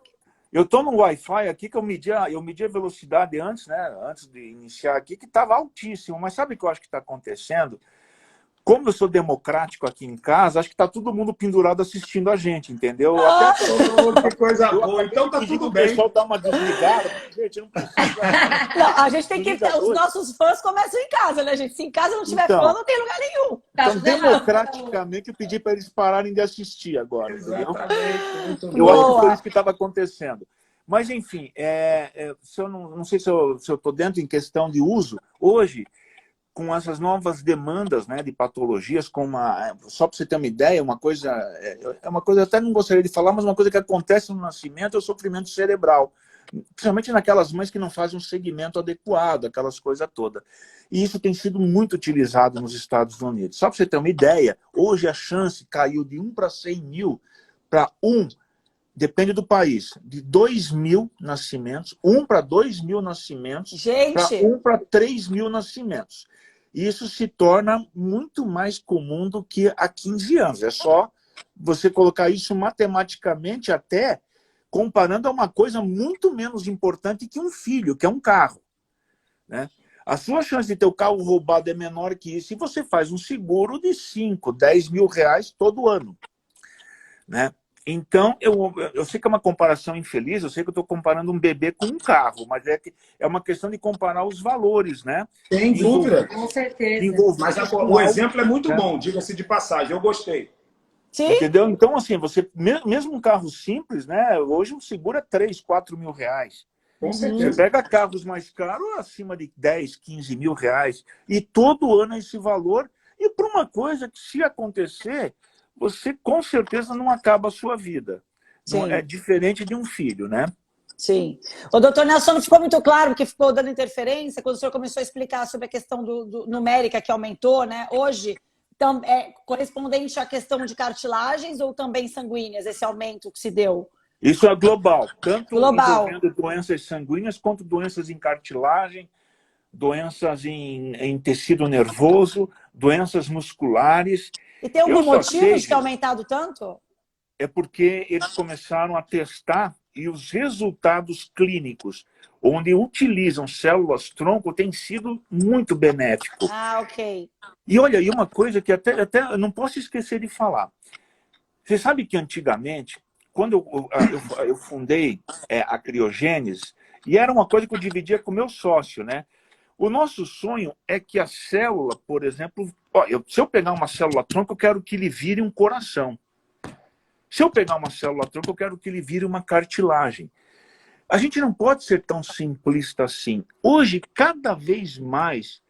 Eu estou no Wi-Fi aqui, que eu medi a velocidade antes, né? Antes de iniciar aqui, que estava altíssimo. Mas sabe o que eu acho que está acontecendo? Como eu sou democrático aqui em casa, acho que está todo mundo pendurado assistindo a gente, entendeu? Que coisa boa. Então tá tudo O bem. pessoal dá uma desligada, porque, gente, não precisa... Não, a gente tem que... Os nossos fãs começam em casa, né, gente? Se em casa não tiver fã, não tem lugar nenhum. Então, democraticamente, eu pedi para eles pararem de assistir agora, entendeu? Exatamente. Eu acho que foi isso que estava acontecendo. Mas, enfim, se eu não sei se eu estou dentro em questão de uso. Hoje, com essas novas demandas, né, de patologias, só para você ter uma ideia, uma coisa eu até não gostaria de falar, mas uma coisa que acontece no nascimento é o sofrimento cerebral, principalmente naquelas mães que não fazem um segmento adequado, aquelas coisas todas. E isso tem sido muito utilizado nos Estados Unidos. Só para você ter uma ideia, hoje a chance caiu de 1 para 100 mil para 1, depende do país, de 2 mil nascimentos, 1 para 2 mil nascimentos, para 1 para 3 mil nascimentos. Isso se torna muito mais comum do que há 15 anos. É só você colocar isso matematicamente, até comparando a uma coisa muito menos importante que um filho, que é um carro, né? A sua chance de ter o carro roubado é menor que isso, e você faz um seguro de 5, 10 mil reais todo ano, né? Então, eu sei que é uma comparação infeliz, eu sei que eu estou comparando um bebê com um carro, mas é uma questão de comparar os valores, né? Sem dúvida. Com certeza. Mas o exemplo é muito bom, diga-se de passagem, eu gostei. Sim. Entendeu? Então, assim, mesmo um carro simples, né? Hoje um seguro é 3, 4 mil reais. Com certeza. Você pega carros mais caros, acima de 10, 15 mil reais, e todo ano é esse valor, e por uma coisa que, se acontecer, você com certeza não acaba a sua vida. Não, é diferente de um filho, né? Sim. O doutor Nelson, não ficou muito claro, porque ficou dando interferência, quando o senhor começou a explicar sobre a questão do numérica que aumentou, né? Hoje, então, é correspondente à questão de cartilagens ou também sanguíneas, esse aumento que se deu? Isso é global, tanto envolvendo doenças sanguíneas quanto doenças em cartilagem, doenças em tecido nervoso, doenças musculares. E tem algum motivo de ter aumentado tanto? É porque eles começaram a testar e os resultados clínicos, onde utilizam células-tronco, tem sido muito benéfico. Ah, ok. E olha, e uma coisa que até eu não posso esquecer de falar. Você sabe que antigamente, quando eu fundei a Criogênese, e era uma coisa que eu dividia com o meu sócio, né? O nosso sonho é que a célula, por exemplo, se eu pegar uma célula-tronco, eu quero que ele vire um coração. Se eu pegar uma célula-tronco, eu quero que ele vire uma cartilagem. A gente não pode ser tão simplista assim. Hoje, cada vez mais,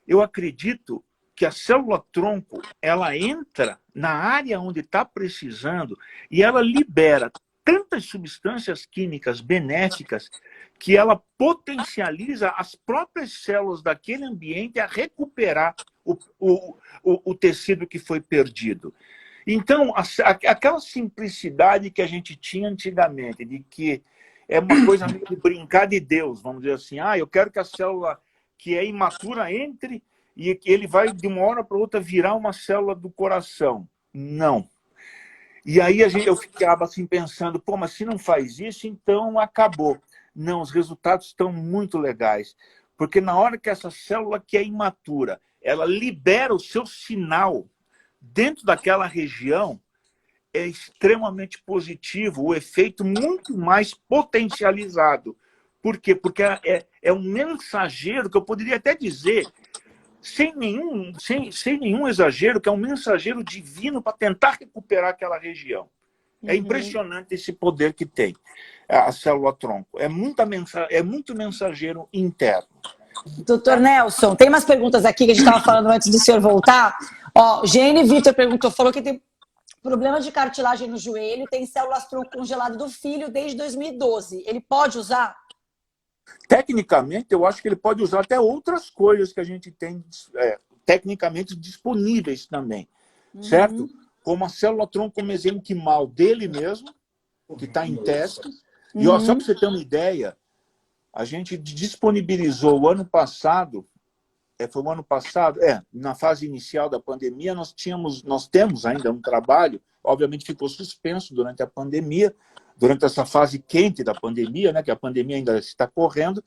eu acredito que a célula-tronco, ela entra na área onde está precisando e ela libera tantas substâncias químicas benéficas que ela potencializa as próprias células daquele ambiente a recuperar o tecido que foi perdido. Então, aquela simplicidade que a gente tinha antigamente, de que é uma coisa meio de brincar de Deus, vamos dizer assim, eu quero que a célula que é imatura entre e que ele vai, de uma hora para outra, virar uma célula do coração. Não. E aí eu ficava assim pensando, pô, mas se não faz isso, então acabou. Não, os resultados estão muito legais. Porque na hora que essa célula que é imatura, ela libera o seu sinal dentro daquela região, é extremamente positivo, o efeito muito mais potencializado. Por quê? Porque é um mensageiro que eu poderia até dizer, sem nenhum exagero, que é um mensageiro divino para tentar recuperar aquela região. É impressionante esse poder que tem a célula-tronco. É muito mensageiro interno. Doutor Nelson, tem umas perguntas aqui que a gente estava falando antes do senhor voltar. Ó, Gene Vitor falou que tem problema de cartilagem no joelho, tem células-tronco congelado do filho desde 2012. Ele pode usar? Tecnicamente, eu acho que ele pode usar até outras coisas que a gente tem tecnicamente disponíveis também, certo? Como a célula-tronco mesenquimal dele mesmo, que está em teste. E ó, só para você ter uma ideia, a gente disponibilizou o ano passado, foi o ano passado, na fase inicial da pandemia, nós temos ainda um trabalho, obviamente ficou suspenso durante a pandemia, durante essa fase quente da pandemia, né, que a pandemia ainda está correndo,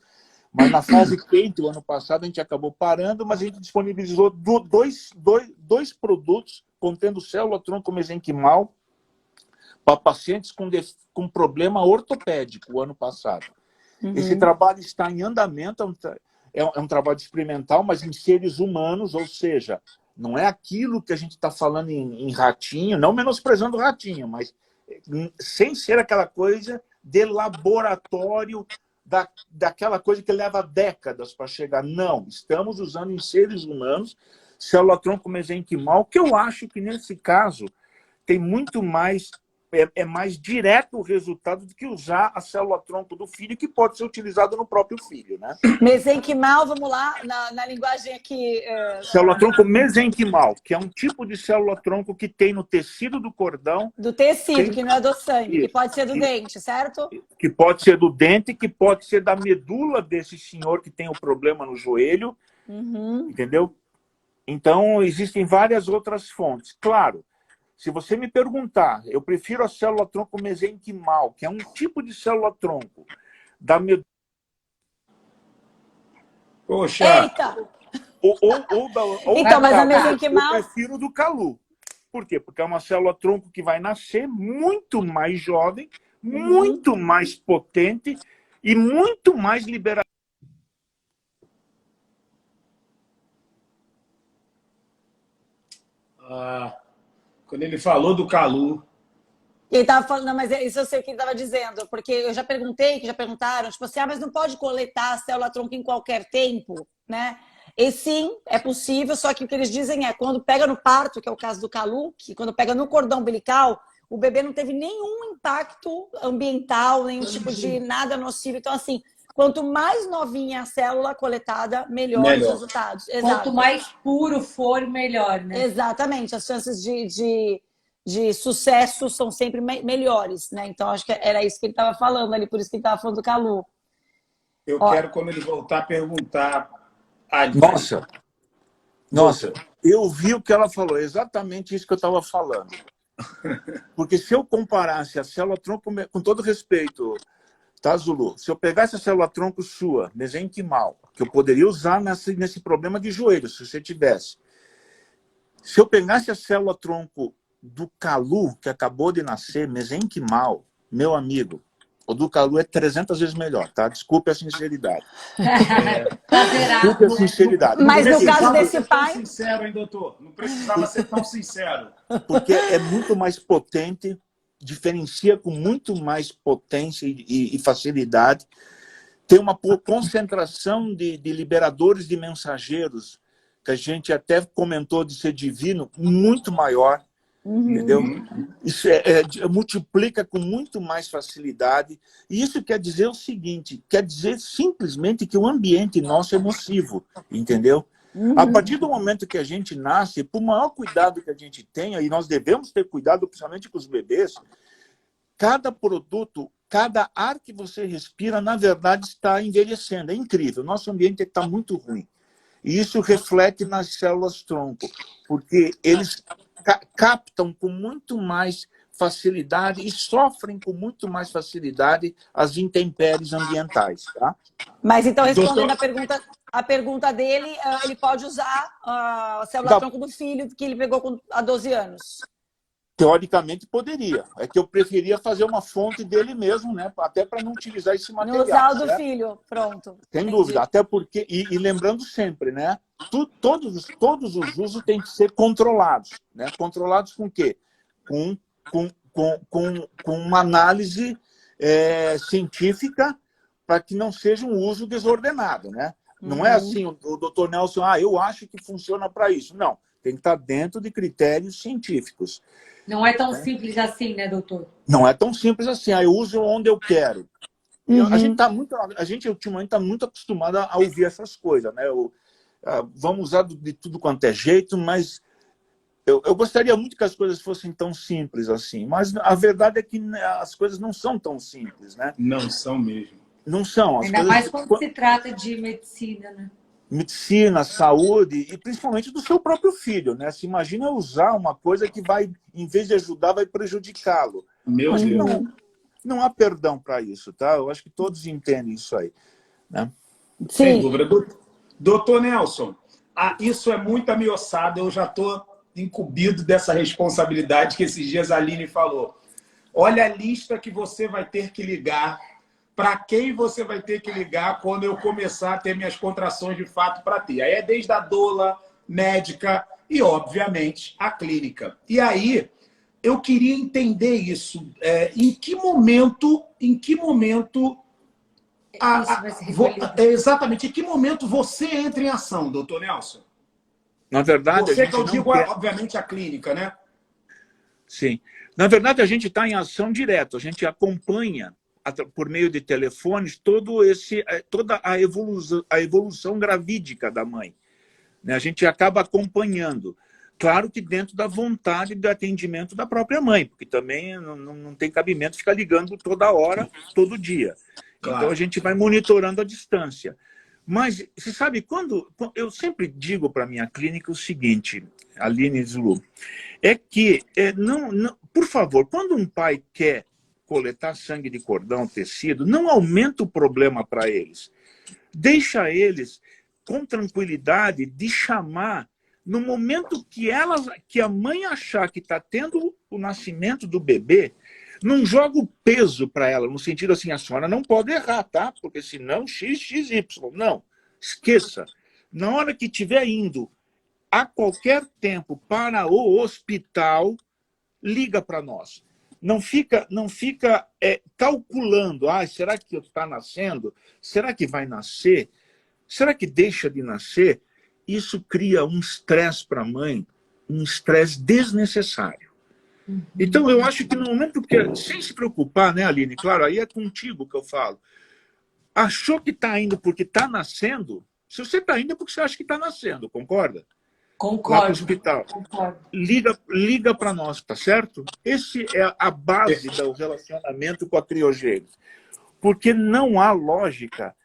mas na fase quente, o ano passado, a gente acabou parando, mas a gente disponibilizou dois produtos contendo célula-tronco mesenquimal para pacientes com problema ortopédico, o ano passado. Esse trabalho está em andamento, é um trabalho experimental, mas em seres humanos, ou seja, não é aquilo que a gente está falando em ratinho, não menosprezando o ratinho, mas sem ser aquela coisa de laboratório, daquela coisa que leva décadas para chegar. Não, estamos usando em seres humanos célula-tronco mesenquimal, que eu acho que nesse caso tem muito mais, é mais direto o resultado do que usar a célula-tronco do filho, que pode ser utilizado no próprio filho, né? Mesenquimal, vamos lá, na linguagem aqui... Célula-tronco mesenquimal, que é um tipo de célula-tronco que tem no tecido do cordão. Do tecido, que não é do sangue, que pode ser do dente, certo? Que pode ser do dente, que pode ser da medula desse senhor que tem o problema no joelho, entendeu? Então, existem várias outras fontes. Claro, se você me perguntar, eu prefiro a célula-tronco mesenquimal, que é um tipo de célula-tronco da medula. Poxa! Eita! Então, mas a mesenquimal... Eu prefiro do Calu. Por quê? Porque é uma célula-tronco que vai nascer muito mais jovem, muito mais potente e muito mais liberada. Quando ele falou do Calu... Ele estava falando, não, mas isso eu sei o que ele estava dizendo, porque eu já perguntei, que já perguntaram, tipo assim, mas não pode coletar a célula-tronco em qualquer tempo, né? E sim, é possível, só que o que eles dizem é, quando pega no parto, que é o caso do Calu, que quando pega no cordão umbilical, o bebê não teve nenhum impacto ambiental, nenhum tipo de nada nocivo. Então, assim, quanto mais novinha a célula coletada, melhor os resultados. Exato. Quanto mais puro for, melhor, né? Exatamente, as chances de sucesso são sempre melhores, né? Então, acho que era isso que ele estava falando ali, por isso que ele estava falando do Calu. Eu quero, quando ele voltar, perguntar... Nossa, eu vi o que ela falou, exatamente isso que eu estava falando. Porque se eu comparasse a célula-tronco, com todo respeito, tá, Zulu? Se eu pegasse a célula-tronco sua, mesenquimal, que eu poderia usar nesse problema de joelho, se você tivesse. Se eu pegasse a célula-tronco do Calu, que acabou de nascer, mesenquimal, meu amigo, o do Calu é 300 vezes melhor, tá? Desculpe a sinceridade. Desculpe a sinceridade. Mas no caso desse pai... Não sincero, hein, doutor? Não precisava ser tão sincero. Porque é muito mais potente, diferencia com muito mais potência e facilidade. Tem uma concentração de liberadores de mensageiros, que a gente até comentou de ser divino, muito maior. Entendeu? Isso multiplica com muito mais facilidade. E isso quer dizer o seguinte, quer dizer simplesmente que o ambiente nosso é nocivo, entendeu? A partir do momento que a gente nasce, por maior cuidado que a gente tenha, e nós devemos ter cuidado, principalmente com os bebês, cada produto, cada ar que você respira, na verdade, está envelhecendo. É incrível. Nosso ambiente está muito ruim. E isso reflete nas células-tronco, porque eles captam com muito mais facilidade e sofrem com muito mais facilidade as intempéries ambientais, tá? Mas então, respondendo Doutor, a pergunta dele, ele pode usar a célula-tronco do filho que ele pegou há 12 anos. Teoricamente poderia. É que eu preferia fazer uma fonte dele mesmo, né? Até para não utilizar esse Não material. usar o do certo? filho, pronto. Sem Entendi. dúvida. Até porque, e lembrando sempre, né? Todos os usos têm que ser controlados. Né? Controlados com o quê? Com uma análise científica para que não seja um uso desordenado. Né? Não é assim, o doutor Nelson, eu acho que funciona para isso. Não. Tem que estar dentro de critérios científicos. Não é tão simples assim, né, doutor? Não é tão simples assim. Eu uso onde eu quero. A gente ultimamente está muito acostumado a ouvir essas coisas, né? Vamos usar de tudo quanto é jeito, mas eu gostaria muito que as coisas fossem tão simples assim. Mas a verdade é que as coisas não são tão simples, né? não são mesmo. Não são. Ainda mais quando se trata de medicina, né? Medicina, saúde e principalmente do seu próprio filho, né? Se imagina usar uma coisa que vai, em vez de ajudar, vai prejudicá-lo. Meu Deus. Não há perdão para isso, tá? Eu acho que todos entendem isso aí, né? Sem Sim. dúvida. Doutor Nelson, isso é muito ameaçado, eu já estou incumbido dessa responsabilidade que esses dias a Aline falou. Olha a lista que você vai ter que ligar, para quem você vai ter que ligar quando eu começar a ter minhas contrações de fato para ter. Aí é desde a doula, médica e, obviamente, a clínica. E aí, eu queria entender isso. Em que momento exatamente, em que momento você entra em ação, doutor Nelson? Na verdade, Você que eu digo, obviamente, a clínica, né? Sim. Na verdade, a gente está em ação direta. A gente acompanha, por meio de telefones, toda a evolução gravídica da mãe. A gente acaba acompanhando. Claro que dentro da vontade de atendimento da própria mãe, porque também não tem cabimento ficar ligando toda hora, todo dia. Claro. Então, a gente vai monitorando a distância. Mas, você sabe, eu sempre digo para a minha clínica o seguinte, Aline e Zulu, é que, por favor, quando um pai quer coletar sangue de cordão, tecido, não aumenta o problema para eles. Deixa eles com tranquilidade de chamar no momento que a mãe achar que está tendo o nascimento do bebê, não joga o peso para ela, no sentido assim, a senhora não pode errar, tá? Porque senão XXY. Não, esqueça. Na hora que estiver indo a qualquer tempo para o hospital, liga para nós. Não fica calculando, será que está nascendo? Será que vai nascer? Será que deixa de nascer? Isso cria um estresse para a mãe, um estresse desnecessário. Então, eu acho que no momento que, sem se preocupar, né, Aline? Claro, aí é contigo que eu falo. Achou que está indo porque está nascendo? Se você está indo é porque você acha que está nascendo, concorda? Concordo. Lá para o hospital. Concordo. Liga para nós, tá certo? Esse é a base do relacionamento com a criogênese. Porque não há lógica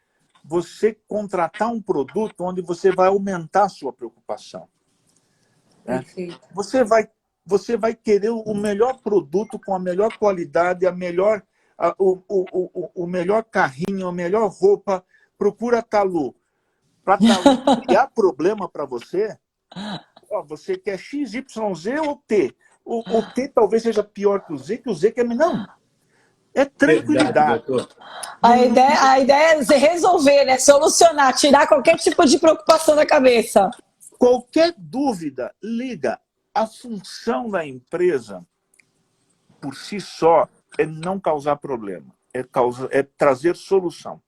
você contratar um produto onde você vai aumentar a sua preocupação. Né? Você vai querer o melhor produto com a melhor qualidade, o melhor carrinho, a melhor roupa. Procura Talu. Para Talu criar problema para você, você quer X, Y, Z ou T? O T talvez seja pior que o Z que é... Não. É tranquilidade. Verdade, A ideia é resolver, né? Solucionar, tirar qualquer tipo de preocupação da cabeça. Qualquer dúvida, liga. A função da empresa, por si só, é não causar problema. É trazer solução.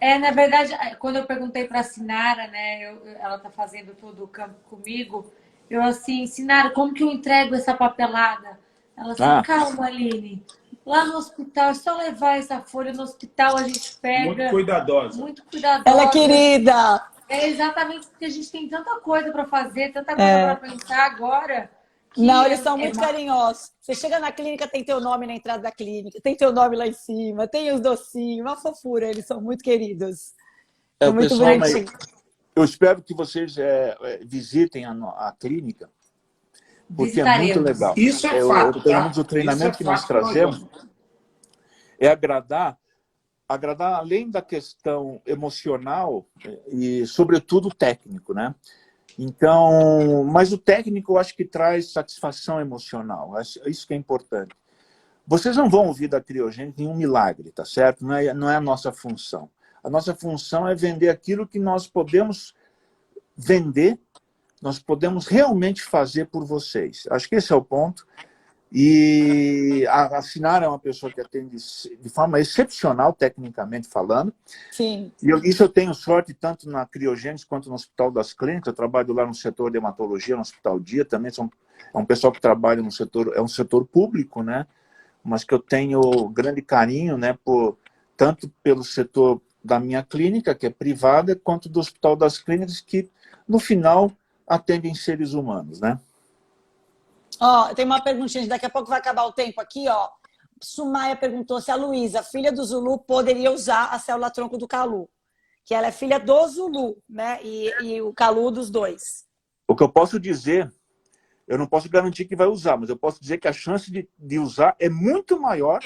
Na verdade, quando eu perguntei para a Sinara, né, ela está fazendo todo o campo comigo, eu assim, Sinara, como que eu entrego essa papelada? Ela assim, calma, Aline. Lá no hospital, é só levar essa folha no hospital, a gente pega. Muito cuidadosa. Muito cuidadosa. Ela é querida. É exatamente porque a gente tem tanta coisa para fazer, tanta coisa para pensar agora. Não, eles são muito carinhosos. Você chega na clínica, tem teu nome na entrada da clínica, tem teu nome lá em cima, tem os docinhos, uma fofura. Eles são muito queridos. É muito bonitinho. Eu espero que vocês visitem a clínica. porque é muito Visitaremos. legal. Isso é fato, Pelo tá? menos o treinamento Isso é que nós fato trazemos vamos. é agradar além da questão emocional e, sobretudo, técnico, né? Então, mas o técnico eu acho que traz satisfação emocional, isso que é importante. Vocês não vão ouvir da criogênica nenhum milagre, tá certo? Não é a nossa função. A nossa função é vender aquilo que nós podemos vender, nós podemos realmente fazer por vocês. Acho que esse é o ponto. E a Sinara é uma pessoa que atende de forma excepcional, tecnicamente falando. Sim. E isso eu tenho sorte tanto na Criogênesis quanto no Hospital das Clínicas. Eu trabalho lá no setor de hematologia, no Hospital Dia também. É um pessoal que trabalha no setor, é um setor público, né? Mas que eu tenho grande carinho, né? Tanto pelo setor da minha clínica, que é privada, quanto do Hospital das Clínicas, que no final atendem seres humanos, né? Ó, tem uma perguntinha, daqui a pouco vai acabar o tempo aqui, ó. Sumaia perguntou se a Luísa, filha do Zulu, poderia usar a célula-tronco do Calu. Que ela é filha do Zulu, né? E o Calu dos dois. O que eu posso dizer, eu não posso garantir que vai usar, mas eu posso dizer que a chance de usar é muito maior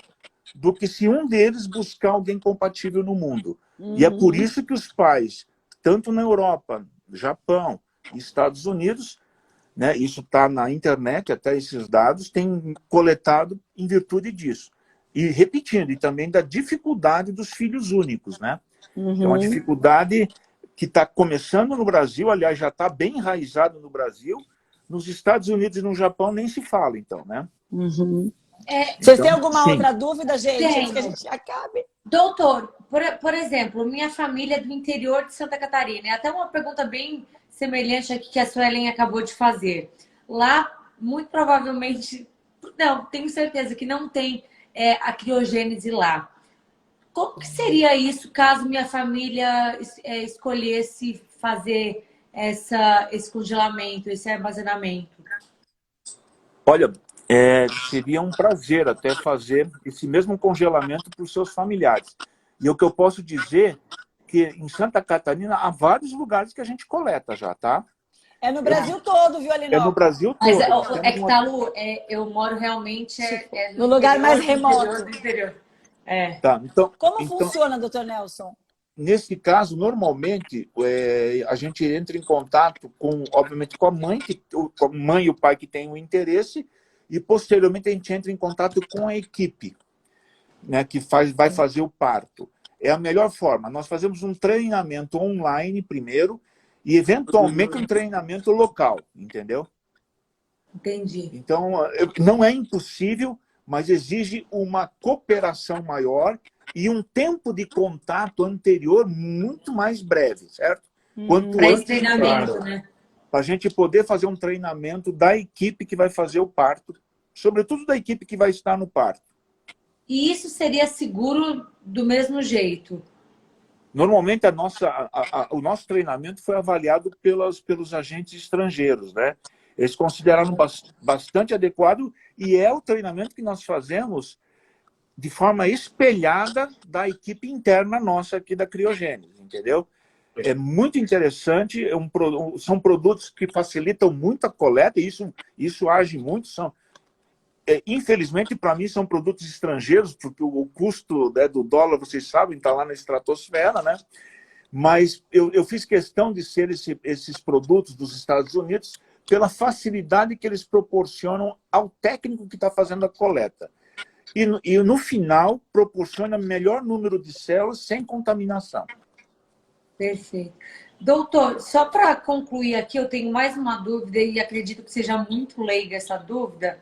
do que se um deles buscar alguém compatível no mundo. E é por isso que os pais, tanto na Europa, Japão e Estados Unidos, né, isso está na internet, até esses dados, têm coletado em virtude disso. E repetindo, e também da dificuldade dos filhos únicos, né? É uma dificuldade que está começando no Brasil, aliás, já está bem enraizado no Brasil. Nos Estados Unidos e no Japão nem se fala, então, né? Vocês têm alguma sim. outra dúvida, gente? Tenho. Antes que a gente acabe. Doutor, por exemplo, minha família é do interior de Santa Catarina. É até uma pergunta bem semelhante aqui que a Suelen acabou de fazer. Lá, muito provavelmente, não, tenho certeza que não tem a criogênese lá. Como que seria isso caso minha família escolhesse fazer esse congelamento, esse armazenamento? Olha, seria um prazer até fazer esse mesmo congelamento para os seus familiares. E o que eu posso dizer que em Santa Catarina há vários lugares que a gente coleta já, tá? É no Brasil todo, viu, Alinó? É no Brasil todo. Mas Nós temos uma... Lu, eu moro realmente no lugar mais interior remoto. do interior. Tá, então, Como funciona, doutor Nelson? Nesse caso, normalmente, a gente entra em contato obviamente, com a mãe e o pai que têm o interesse, e posteriormente a gente entra em contato com a equipe, né, que vai fazer o parto. É a melhor forma. Nós fazemos um treinamento online primeiro e, eventualmente, um treinamento local, entendeu? Entendi. Então, não é impossível, mas exige uma cooperação maior e um tempo de contato anterior muito mais breve, certo? Quanto Para esse antes, treinamento, claro, né? para a gente poder fazer um treinamento da equipe que vai fazer o parto, sobretudo da equipe que vai estar no parto. E isso seria seguro do mesmo jeito? Normalmente, o nosso treinamento foi avaliado pelos agentes estrangeiros, né? Eles consideraram bastante adequado e é o treinamento que nós fazemos de forma espelhada da equipe interna nossa aqui da Criogênese, entendeu? É muito interessante, são produtos que facilitam muito a coleta, e isso age muito. Infelizmente, para mim, são produtos estrangeiros, porque o custo, né, do dólar, vocês sabem, está lá na estratosfera, né? Mas eu fiz questão de ser esses produtos dos Estados Unidos pela facilidade que eles proporcionam ao técnico que está fazendo a coleta. E no final, proporciona melhor número de células sem contaminação. Perfeito. Doutor, só para concluir aqui, eu tenho mais uma dúvida e acredito que seja muito leiga essa dúvida.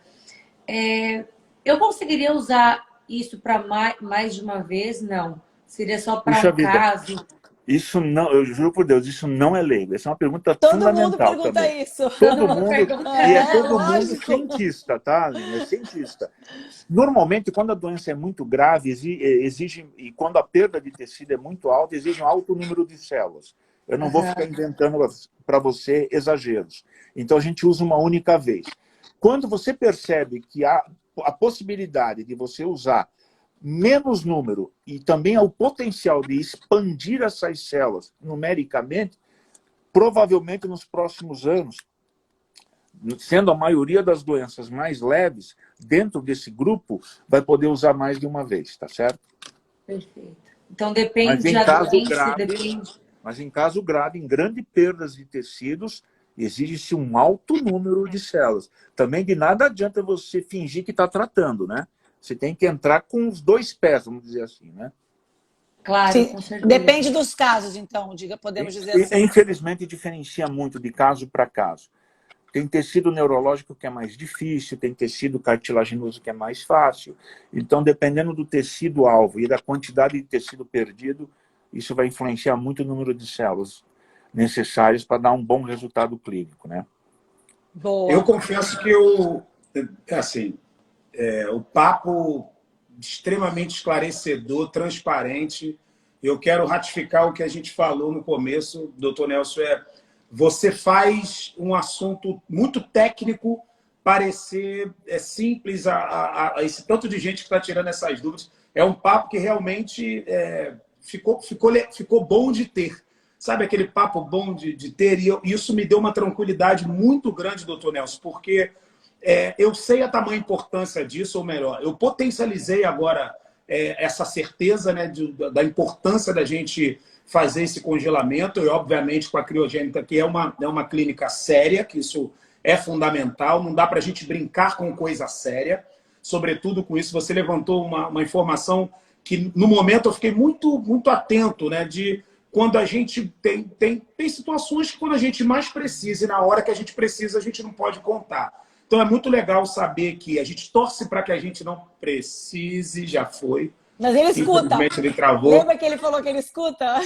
Eu conseguiria usar isso para mais de uma vez? Não. Seria só para um caso? Isso não, eu juro por Deus, isso não é leigo. Essa é uma pergunta Todo fundamental mundo pergunta também. isso. Todo mundo, e é todo mundo lógico. cientista, tá? É cientista. Normalmente, quando a doença é muito grave, e quando a perda de tecido é muito alta, exige um alto número de células. Eu não vou ficar inventando para você exageros. Então, a gente usa uma única vez. Quando você percebe que há a possibilidade de você usar menos número e também ao potencial de expandir essas células numericamente, provavelmente nos próximos anos sendo a maioria das doenças mais leves, dentro desse grupo, vai poder usar mais de uma vez, tá certo? Perfeito. Então Mas depende em da caso doença, grave, depende. mas em caso grave, em grandes perdas de tecidos, exige-se um alto número de células. Também de nada adianta você fingir que está tratando, né? Você tem que entrar com os dois pés, vamos dizer assim, né? Claro, Sim, com certeza. depende dos casos, então, podemos dizer assim. Infelizmente, diferencia muito de caso para caso. Tem tecido neurológico que é mais difícil, tem tecido cartilaginoso que é mais fácil. Então, dependendo do tecido-alvo e da quantidade de tecido perdido, isso vai influenciar muito o número de células necessárias para dar um bom resultado clínico, né? Boa. Eu confesso que assim, o papo extremamente esclarecedor, transparente. Eu quero ratificar o que a gente falou no começo, doutor Nelson, você faz um assunto muito técnico parecer simples a esse tanto de gente que está tirando essas dúvidas. É um papo que realmente ficou bom de ter. Sabe aquele papo bom de ter? E isso me deu uma tranquilidade muito grande, doutor Nelson, porque eu sei a tamanha importância disso, ou melhor, eu potencializei agora essa certeza, né, da importância da gente fazer esse congelamento, e obviamente com a criogênica, que é uma clínica séria, que isso é fundamental, não dá para a gente brincar com coisa séria, sobretudo com isso. Você levantou uma informação que no momento eu fiquei muito, muito atento, né, de quando a gente tem situações que quando a gente mais precisa, e na hora que a gente precisa, a gente não pode contar. Então é muito legal saber que a gente torce para que a gente não precise, já foi. Mas ele escuta. Infelizmente ele travou. Lembra que ele falou que ele escuta?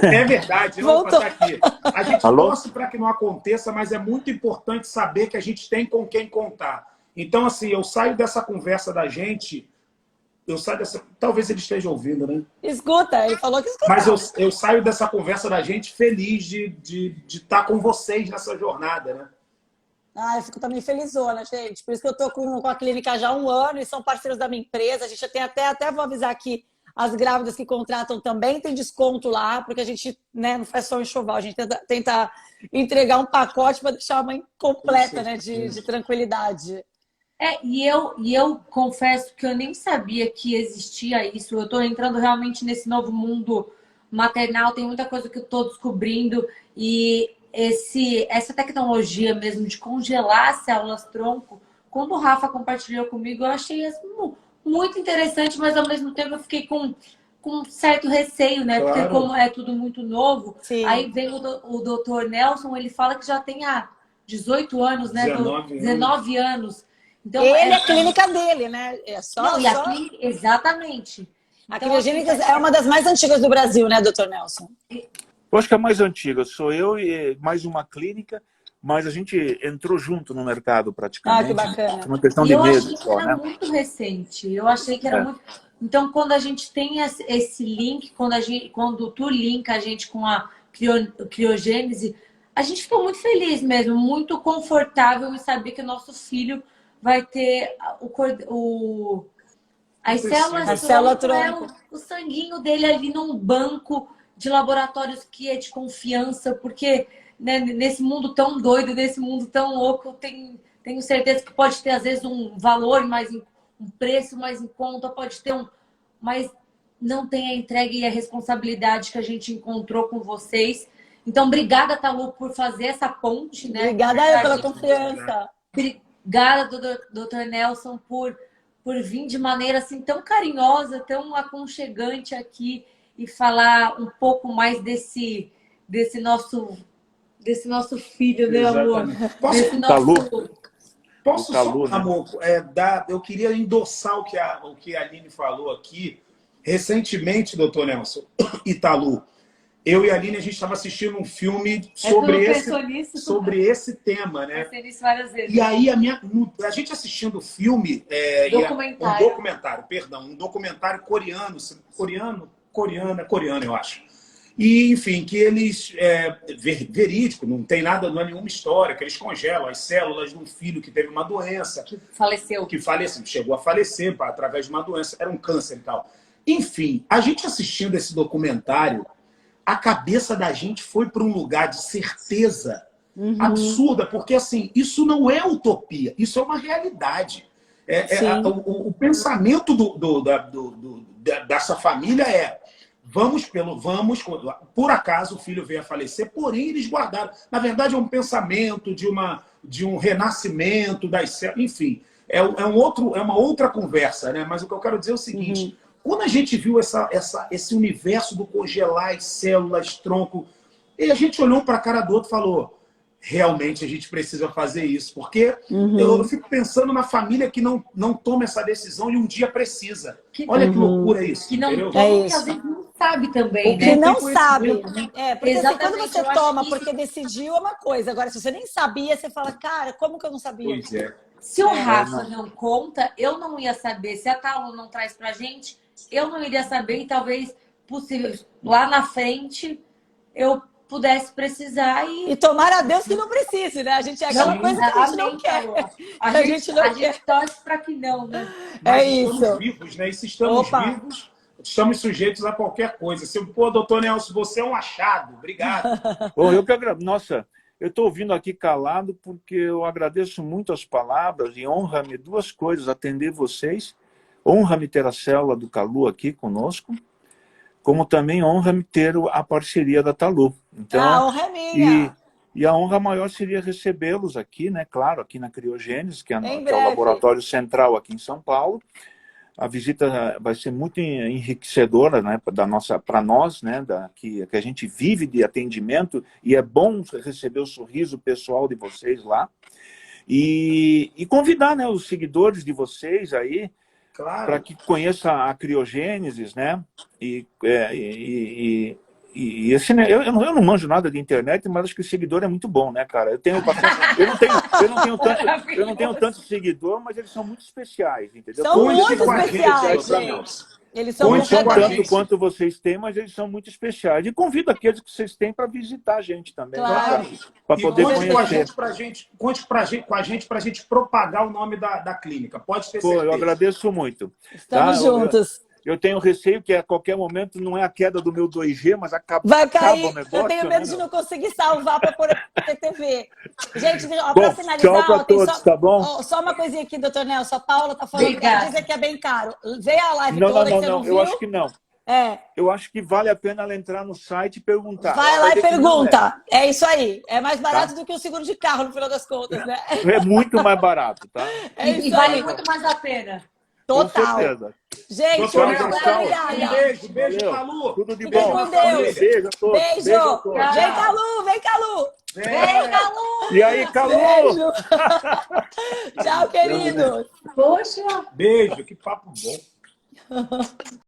É verdade, Voltou. tá aqui. A gente Alô? torce para que não aconteça, mas é muito importante saber que a gente tem com quem contar. Então, assim, eu saio dessa conversa da gente, talvez ele esteja ouvindo, né? Escuta, ele falou que escuta. Mas eu saio dessa conversa da gente feliz de estar com vocês nessa jornada, né? Eu fico também felizona, gente. Por isso que eu tô com a clínica já há 1 ano e são parceiros da minha empresa. A gente já tem até vou avisar aqui, as grávidas que contratam também tem desconto lá, porque a gente, né, não faz só um enxoval, a gente tenta entregar um pacote para deixar a mãe completa, né, de tranquilidade. E eu confesso que eu nem sabia que existia isso. Eu tô entrando realmente nesse novo mundo maternal, tem muita coisa que eu tô descobrindo e essa tecnologia mesmo de congelar as células-tronco, quando o Rafa compartilhou comigo, eu achei muito interessante, mas ao mesmo tempo eu fiquei com um certo receio, né? Claro. Porque como é tudo muito novo, sim. Aí vem o doutor Nelson, ele fala que já tem há 18 anos, né? 19 anos. Então, ele é a clínica dele, né? Exatamente. A criogênica é uma das mais antigas do Brasil, né, doutor Nelson? Eu acho que é a mais antiga. Sou eu e mais uma clínica, mas a gente entrou junto no mercado praticamente. Que bacana. Uma questão de meses. Eu achei que era muito recente. Eu achei que era muito... Então, quando a gente tem esse link, quando tu linka a gente com a criogênese, a gente ficou muito feliz mesmo, muito confortável em saber que o nosso filho vai ter as células tronco, o sanguinho dele ali num banco de laboratórios que é de confiança, porque, né, nesse mundo tão doido, nesse mundo tão louco, tenho certeza que pode ter, às vezes, um valor, um preço mais em conta, pode ter mas não tem a entrega e a responsabilidade que a gente encontrou com vocês. Então, obrigada, Talu, por fazer essa ponte, né? Obrigada pela confiança. Obrigada, doutor Nelson, por vir de maneira assim tão carinhosa, tão aconchegante aqui e falar um pouco mais desse nosso filho, né, amor? Posso só, amor, eu queria endossar o que a Aline falou aqui. Recentemente, doutor Nelson e Talu, eu e a Aline, a gente estava assistindo um filme sobre esse tema, né? Pensei nisso várias vezes. E aí, a gente assistindo o filme... um documentário coreano, eu acho. E, enfim, que eles... verídico, não tem nada, não é nenhuma história, que eles congelam as células de um filho que teve uma doença. Que faleceu. Chegou a falecer através de uma doença, era um câncer e tal. Enfim, a gente assistindo esse documentário, a cabeça da gente foi para um lugar de certeza absurda, porque assim, isso não é utopia, isso é uma realidade. O pensamento dessa família é: vamos, por acaso o filho veio a falecer, porém eles guardaram. Na verdade, é um pensamento de um renascimento das células, enfim, é uma outra conversa, né? Mas o que eu quero dizer é o seguinte: quando a gente viu esse universo do congelar as células, tronco, e a gente olhou um para a cara do outro e falou: realmente a gente precisa fazer isso, porque eu fico pensando na família que não toma essa decisão e um dia precisa. Olha que loucura isso. Que não entendeu? toma, e às vezes não sabe também, O né? que não tem sabe. conhecimento, Porque assim, quando Exatamente, você eu acho toma que porque decidiu é uma coisa. Agora, se você nem sabia, você fala, cara, como que eu não sabia? Pois é. Se o Rafa não conta, eu não ia saber. Se a Talu não traz pra gente, eu não iria saber. E talvez, possível, lá na frente, eu pudesse precisar E tomara a Deus que não precise, né? A gente é aquela coisa que a gente não quer. A gente torce para que não, né? Mas isso. estamos vivos, né? E se estamos vivos, estamos sujeitos a qualquer coisa. Doutor Nelson, você é um achado. Obrigado. Bom, eu que agradeço. Nossa, eu estou ouvindo aqui calado porque eu agradeço muito as palavras e honra-me duas coisas: atender vocês, honra-me ter a célula do Calu aqui conosco, como também honra-me ter a parceria da Talu. Então, a honra é minha. E a honra maior seria recebê-los aqui, né? Claro, aqui na Criogênesis, que é o laboratório central aqui em São Paulo. A visita vai ser muito enriquecedora, né, para nós, né, que a gente vive de atendimento, e é bom receber o sorriso pessoal de vocês lá. E convidar, né, os seguidores de vocês aí, para que conheça a Criogênesis, né? Eu não manjo nada de internet, mas acho que o seguidor é muito bom, né, cara? Eu não tenho tanto seguidor, mas eles são muito especiais, entendeu? São muito especiais, gente. Eles são muito tanto quanto vocês têm, mas eles são muito especiais. E convido aqueles que vocês têm para visitar a gente também. Claro. Para poder conte conhecer. Conte com a gente para a gente propagar o nome da clínica. Pode ter certeza. Eu agradeço muito. Estamos juntos. Eu tenho receio que a qualquer momento não é a queda do meu 2G, mas vai cair. O negócio, eu tenho medo de não conseguir salvar para pôr a TV. Gente, Bom, para finalizar, tchau para todos, tá bom? Só uma coisinha aqui, doutor Nelson. A Paula está falando que dizem que é bem caro. Vê a live toda que você não viu. Eu acho que não. Eu acho que vale a pena ela entrar no site e perguntar. Vai lá e pergunta. É isso aí. É mais barato do que o seguro de carro, no final das contas, né? É muito mais barato, tá? E vale muito mais a pena. Total. Gente, tchau. Obrigada. Beijo, Calu. Tudo de Fiquem bom. com Deus. Beijo a todos. Beijo a todos. Vem, Calu, vem, Calu. Vem, Calu. E aí, Calu? Beijo. Tchau, queridos. Poxa. Beijo, que papo bom.